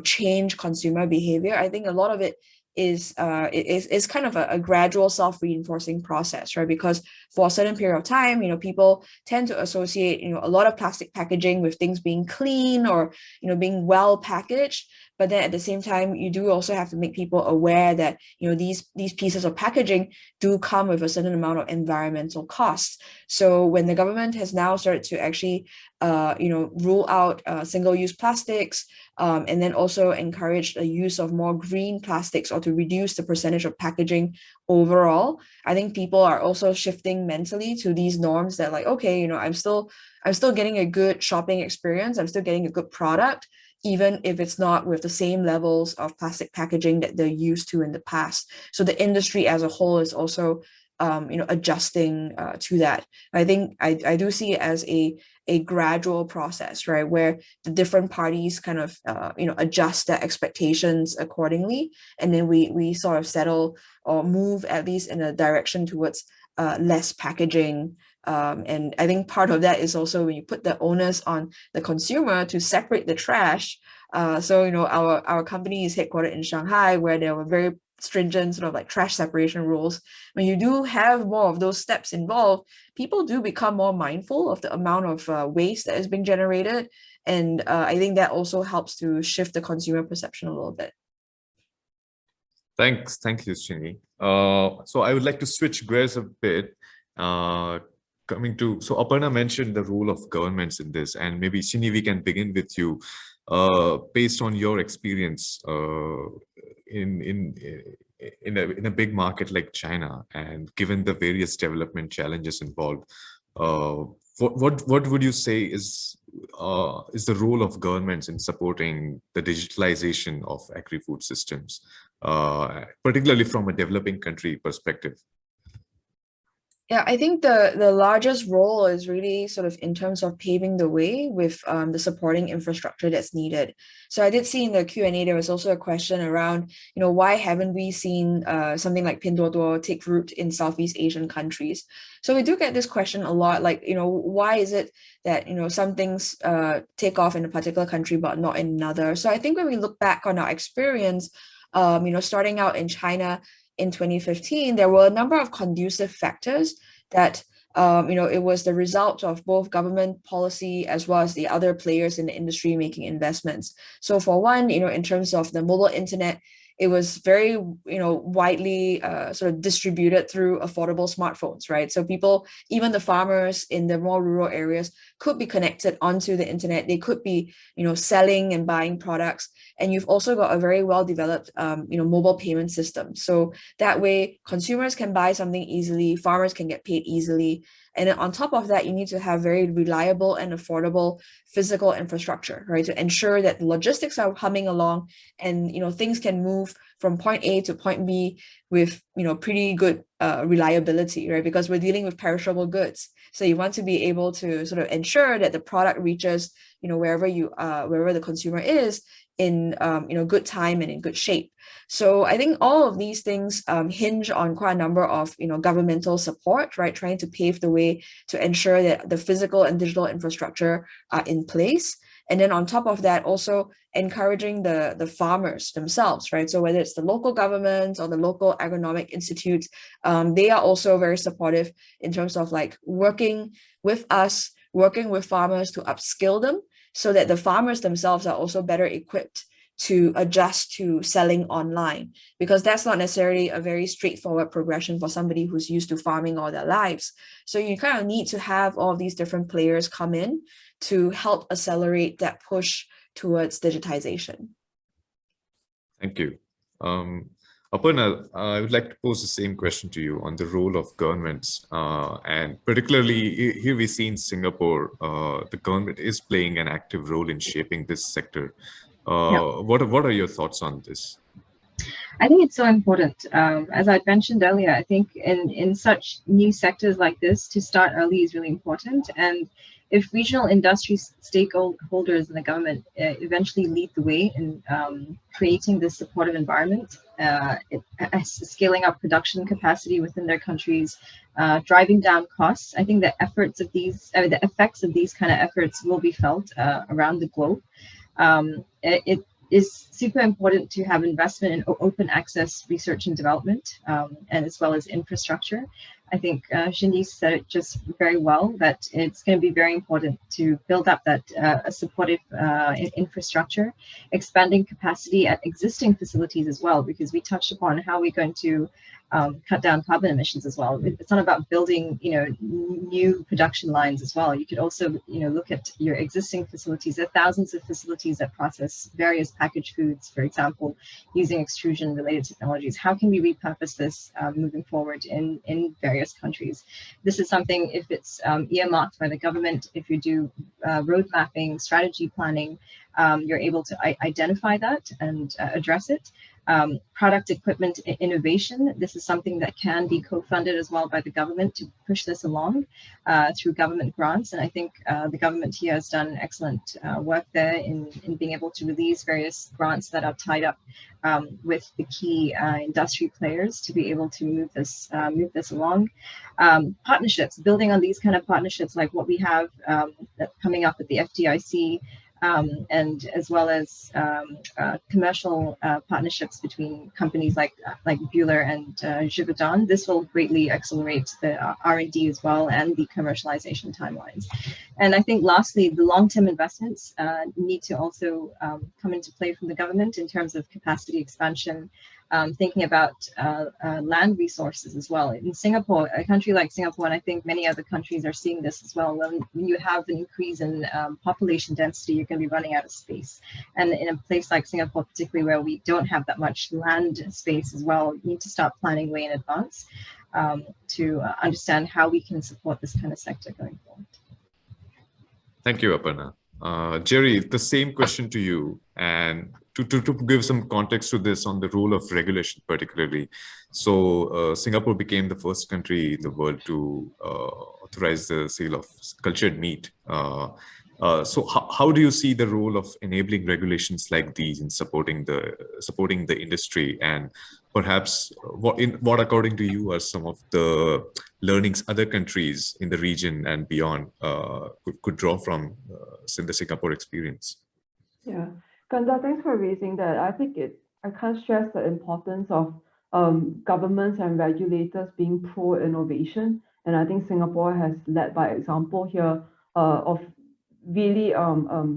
Speaker 4: change consumer behavior. I think a lot of it is kind of a gradual self-reinforcing process, right? Because for a certain period of time, people tend to associate a lot of plastic packaging with things being clean or being well packaged. But then at the same time, you do also have to make people aware that these pieces of packaging do come with a certain amount of environmental costs. So when the government has now started to actually rule out single-use plastics, and then also encourage the use of more green plastics or to reduce the percentage of packaging overall, I think people are also shifting mentally to these norms that, like, okay, I'm still getting a good shopping experience, I'm still getting a good product, even if it's not with the same levels of plastic packaging that they're used to in the past. So the industry as a whole is also adjusting to that. I think I do see it as a gradual process, right, where the different parties kind of adjust their expectations accordingly, and then we sort of settle or move at least in a direction towards less packaging. And I think part of that is also when you put the onus on the consumer to separate the trash. So our company is headquartered in Shanghai, where there were very stringent sort of like trash separation rules. When you do have more of those steps involved, people do become more mindful of the amount of waste that is being generated. And I think that also helps to shift the consumer perception a little bit.
Speaker 2: Thank you, Shinny. So I would like to switch gears a bit. So Aparna mentioned the role of governments in this, and maybe Shinny, we can begin with you. Based on your experience in a big market like China, and given the various development challenges involved, what would you say is the role of governments in supporting the digitalization of agri-food systems, particularly from a developing country perspective?
Speaker 4: Yeah, I think the largest role is really sort of in terms of paving the way with the supporting infrastructure that's needed. So I did see in the Q&A, there was also a question around, why haven't we seen something like Pinduoduo take root in Southeast Asian countries? So we do get this question a lot, like, why is it that, some things take off in a particular country, but not in another? So I think when we look back on our experience, starting out in China, in 2015, there were a number of conducive factors that it was the result of both government policy as well as the other players in the industry making investments. So for one, in terms of the mobile internet, it was very, widely sort of distributed through affordable smartphones, right? So people, even the farmers in the more rural areas, could be connected onto the internet. They could be, selling and buying products. And you've also got a very well-developed, mobile payment system. So that way, consumers can buy something easily, farmers can get paid easily. And then on top of that, you need to have very reliable and affordable physical infrastructure, right? To ensure that the logistics are humming along and, things can move from point A to point B with, pretty good reliability, right? Because we're dealing with perishable goods. So you want to be able to sort of ensure that the product reaches, wherever the consumer is in, good time and in good shape. So I think all of these things hinge on quite a number of, governmental support, right? Trying to pave the way to ensure that the physical and digital infrastructure are in place. And then on top of that, also encouraging the farmers themselves, right? So whether it's the local governments or the local agronomic institutes, they are also very supportive in terms of like working with us, working with farmers to upskill them so that the farmers themselves are also better equipped to adjust to selling online, because that's not necessarily a very straightforward progression for somebody who's used to farming all their lives. So you kind of need to have all of these different players come in to help accelerate that push towards digitization.
Speaker 2: Thank you. Aparna, I would like to pose the same question to you on the role of governments, and particularly here we see in Singapore, the government is playing an active role in shaping this sector. What are your thoughts on this?
Speaker 3: I think it's so important. As I mentioned earlier, I think in such new sectors like this, to start early is really important. And if regional industry stakeholders in the government eventually lead the way in creating this supportive environment, scaling up production capacity within their countries, driving down costs, I think the effects of these kind of efforts will be felt around the globe. It is super important to have investment in open access research and development, and as well as infrastructure. I think Shinyi said it just very well, that it's going to be very important to build up that supportive infrastructure, expanding capacity at existing facilities as well, because we touched upon how we're going to cut down carbon emissions as well. It's not about building, new production lines as well. You could also, look at your existing facilities. There are thousands of facilities that process various packaged foods, for example, using extrusion-related technologies. How can we repurpose this moving forward in various countries? This is something, if it's earmarked by the government, if you do road mapping, strategy planning, you're able to identify that and address it. Product equipment innovation. This is something that can be co-funded as well by the government to push this along through government grants. And I think the government here has done excellent work there in being able to release various grants that are tied up with the key industry players to be able to move this along. Partnerships, building on these kind of partnerships like what we have coming up at the FDIC, and as well as commercial partnerships between companies like Buehler and Givaudan. This will greatly accelerate the R&D as well and the commercialization timelines. And I think lastly, the long-term investments need to also come into play from the government in terms of capacity expansion, thinking about land resources as well. In Singapore, a country like Singapore, and I think many other countries are seeing this as well, when you have an increase in population density, you're going to be running out of space. And in a place like Singapore, particularly where we don't have that much land space as well, you need to start planning way in advance to understand how we can support this kind of sector going forward.
Speaker 2: Thank you, Aparna. Jerry, the same question to you, and to give some context to this on the role of regulation particularly. So Singapore became the first country in the world to authorize the sale of cultured meat. So how do you see the role of enabling regulations like these in supporting the industry, and perhaps what according to you are some of the learnings other countries in the region and beyond could draw from the Singapore experience?
Speaker 5: Yeah, Kanda, thanks for raising that. I think I can't stress the importance of governments and regulators being pro-innovation And I think Singapore has led by example here of really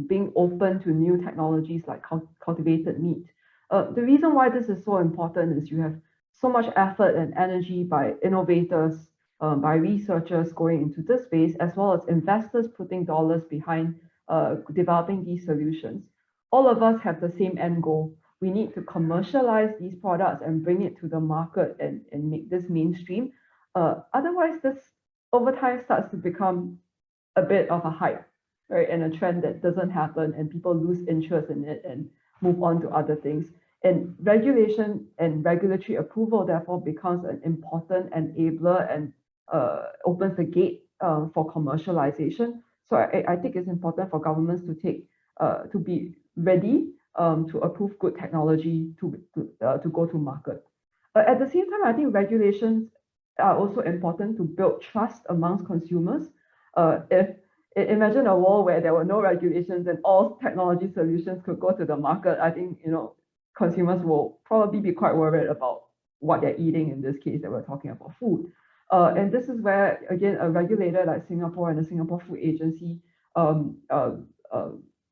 Speaker 5: being open to new technologies like cultivated meat. The reason why this is so important is you have so much effort and energy by innovators, by researchers going into this space, as well as investors putting dollars behind developing these solutions. All of us have the same end goal. We need to commercialize these products and bring it to the market and make this mainstream. Otherwise, this over time starts to become a bit of a hype, right? And a trend that doesn't happen, and people lose interest in it and move on to other things. And regulation and regulatory approval therefore becomes an important enabler and opens the gate for commercialization. So I think it's important for governments to be ready to approve good technology to go to market. At the same time, I think regulations are also important to build trust amongst consumers. Imagine a world where there were no regulations and all technology solutions could go to the market. I think consumers will probably be quite worried about what they're eating in this case that we're talking about food. And this is where, again, a regulator like Singapore and the Singapore Food Agency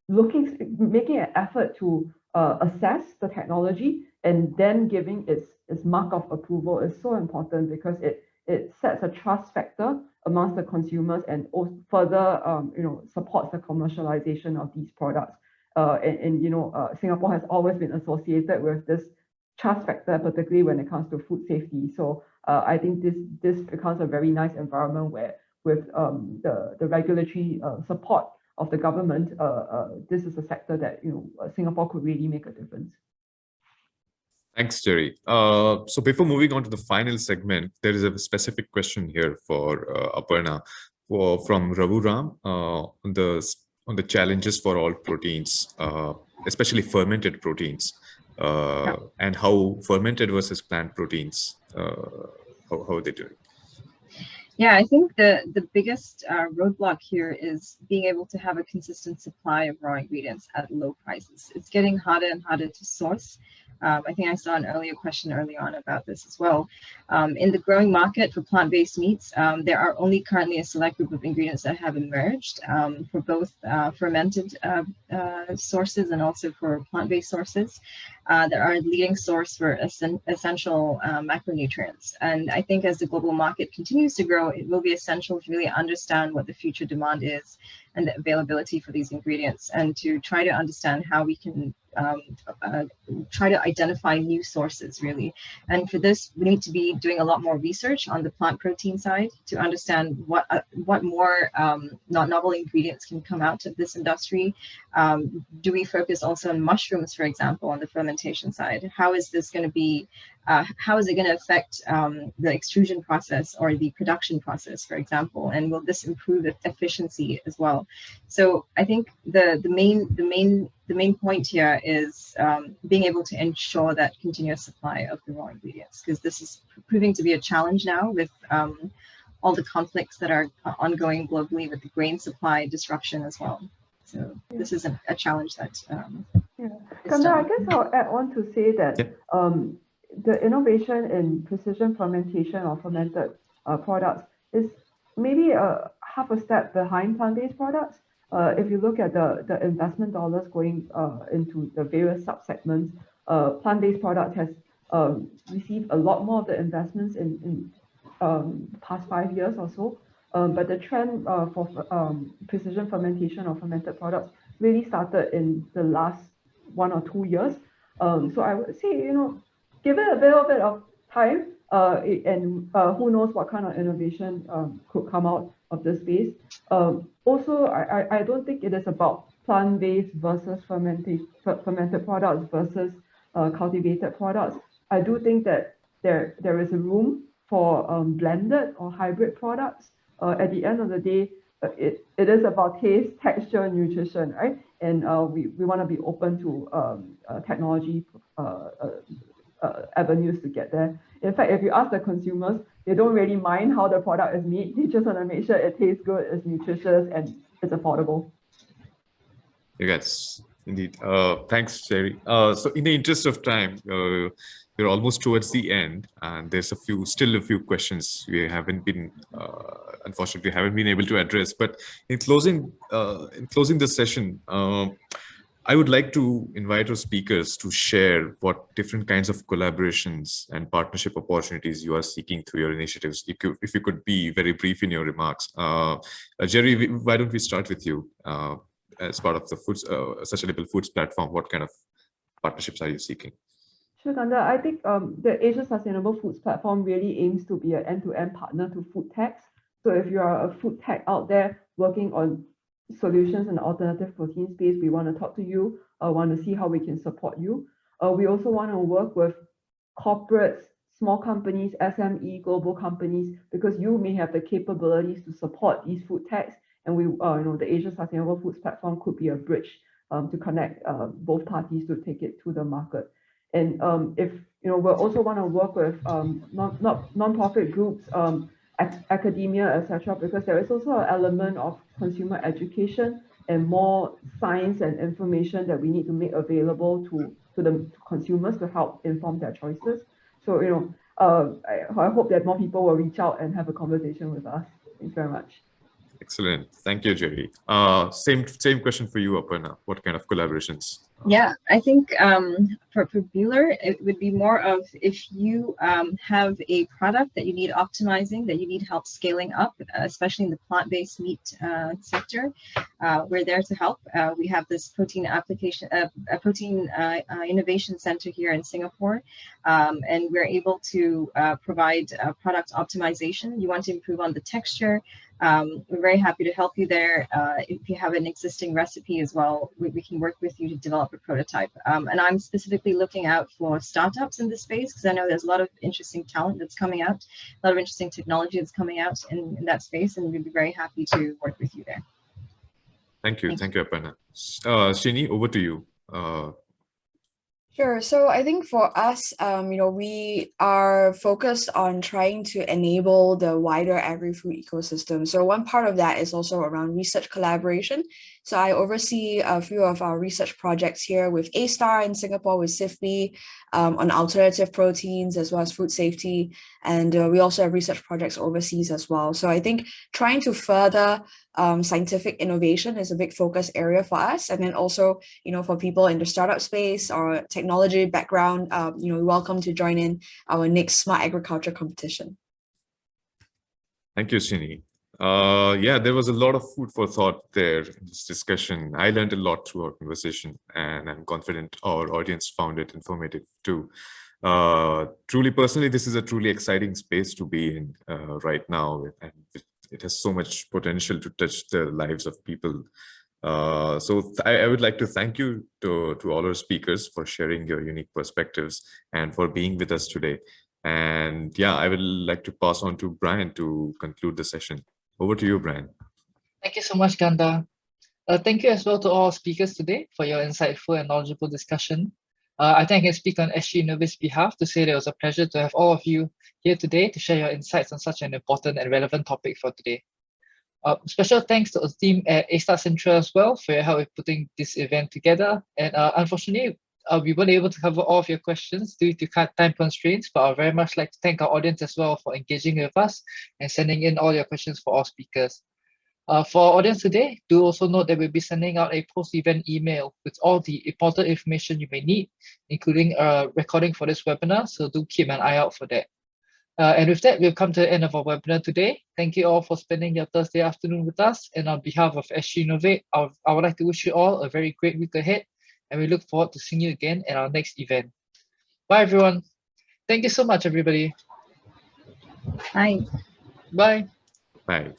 Speaker 5: making an effort to assess the technology and then giving its mark of approval is so important, because it sets a trust factor amongst the consumers and further supports the commercialization of these products. Singapore has always been associated with this trust factor, particularly when it comes to food safety. So I think this becomes a very nice environment where, with the regulatory support of the government, this is a sector that Singapore could really make a difference.
Speaker 2: Thanks, Jerry. So before moving on to the final segment, there is a specific question here for Aparna from Ravuram on the challenges for all proteins, especially fermented proteins, and how fermented versus plant proteins, how are they doing?
Speaker 3: Yeah, I think the biggest roadblock here is being able to have a consistent supply of raw ingredients at low prices. It's getting harder and harder to source. I think I saw an earlier question early on about this as well. In the growing market for plant-based meats, there are only currently a select group of ingredients that have emerged for both fermented sources and also for plant-based sources that are a leading source for essential macronutrients. And I think as the global market continues to grow, it will be essential to really understand what the future demand is and the availability for these ingredients, and to try to understand how we can try to identify new sources, really. And for this, we need to be doing a lot more research on the plant protein side to understand what more novel ingredients can come out of this industry. Do we focus also on mushrooms, for example, on the fermentation side? How is this going to be? How is it going to affect the extrusion process or the production process, for example? And will this improve efficiency as well? So I think the main point here is being able to ensure that continuous supply of the raw ingredients, because this is proving to be a challenge now with all the conflicts that are ongoing globally with the grain supply disruption as well. So this is a challenge that
Speaker 5: Kanda, I guess I'll add on to say that the innovation in precision fermentation or fermented products is maybe half a step behind plant-based products. If you look at the investment dollars going into the various subsegments, plant-based products has received a lot more of the investments in past 5 years or so. But the trend for precision fermentation or fermented products really started in the last 1 or 2 years. So I would say, give it a little bit of time, and who knows what kind of innovation could come out of this space. Also, I don't think it is about plant-based versus fermented products versus cultivated products. I do think that there is a room for blended or hybrid products. At the end of the day, it is about taste, texture, and nutrition, right? And we want to be open to technology avenues to get there. In fact, if you ask the consumers, they don't really mind how the product is made. They just want to make sure it tastes good, it's nutritious, and it's affordable.
Speaker 2: You guys, Indeed. Thanks, Jerry. So in the interest of time, we're almost towards the end, and there's still a few questions we haven't been, unfortunately, haven't been able to address. But in closing this session, I would like to invite our speakers to share what different kinds of collaborations and partnership opportunities you are seeking through your initiatives. If you could be very brief in your remarks. Jerry, why don't we start with you? As part of the sustainable foods platform, what kind of partnerships are you seeking?
Speaker 5: Sure, Kanda. I think the Asia Sustainable Foods platform really aims to be an end-to-end partner to food techs. So if you are a food tech out there working on solutions in the alternative protein space, we want to talk to you, want to see how we can support you. We also want to work with corporates, small companies, SME, global companies, because you may have the capabilities to support these food techs. And the Asia Sustainable Foods platform could be a bridge to connect both parties to take it to the market. And we also want to work with non-profit groups, academia, etc., because there is also an element of consumer education and more science and information that we need to make available to the consumers to help inform their choices. So I hope that more people will reach out and have a conversation with us. Thanks very much.
Speaker 2: Excellent. Thank you, Jerry. Same question for you, Aparna. What kind of collaborations?
Speaker 3: Yeah, I think for Bueller, it would be more of if you have a product that you need optimizing, that you need help scaling up, especially in the plant-based meat sector, we're there to help. We have this protein innovation center here in Singapore, and we're able to provide product optimization. You want to improve on the texture. We're very happy to help you there. If you have an existing recipe as well, we can work with you to develop a prototype. And I'm specifically looking out for startups in this space because I know there's a lot of interesting talent that's coming out, a lot of interesting technology that's coming out in that space, and we'd be very happy to work with you there.
Speaker 2: Thank you. Thank you, Aparna. Srini, over to you.
Speaker 4: Sure. So I think for us, we are focused on trying to enable the wider agri-food ecosystem. So one part of that is also around research collaboration. So I oversee a few of our research projects here with A-Star in Singapore, with SIFB, on alternative proteins as well as food safety. And we also have research projects overseas as well. So I think trying to further scientific innovation is a big focus area for us. And then also, for people in the startup space or technology background, you're welcome to join in our next Smart Agriculture competition.
Speaker 2: Thank you, Srini. Yeah, there was a lot of food for thought there in this discussion. I learned a lot through our conversation, and I'm confident our audience found it informative too. Personally, this is a truly exciting space to be in right now, and it has so much potential to touch the lives of people. So I would like to thank you to all our speakers for sharing your unique perspectives and for being with us today. And yeah, I would like to pass on to Brian to conclude the session. Over to you, Brian.
Speaker 1: Thank you so much, Ganda. Thank you as well to all speakers today for your insightful and knowledgeable discussion. I think I can speak on SDG Innovate's behalf to say that it was a pleasure to have all of you here today to share your insights on such an important and relevant topic for today. Special thanks to the team at A-Star Central as well for your help with putting this event together. And unfortunately, we weren't able to cover all of your questions due to time constraints, but I'd very much like to thank our audience as well for engaging with us and sending in all your questions for all speakers. For our audience today, do also note that we'll be sending out a post-event email with all the important information you may need, including a recording for this webinar, so do keep an eye out for that. And with that, we've come to the end of our webinar today. Thank you all for spending your Thursday afternoon with us. And on behalf of SDG Innovate, I would like to wish you all a very great week ahead. And we look forward to seeing you again at our next event. Bye, everyone. Thank you so much, everybody.
Speaker 3: Bye.
Speaker 1: Bye.
Speaker 2: Bye.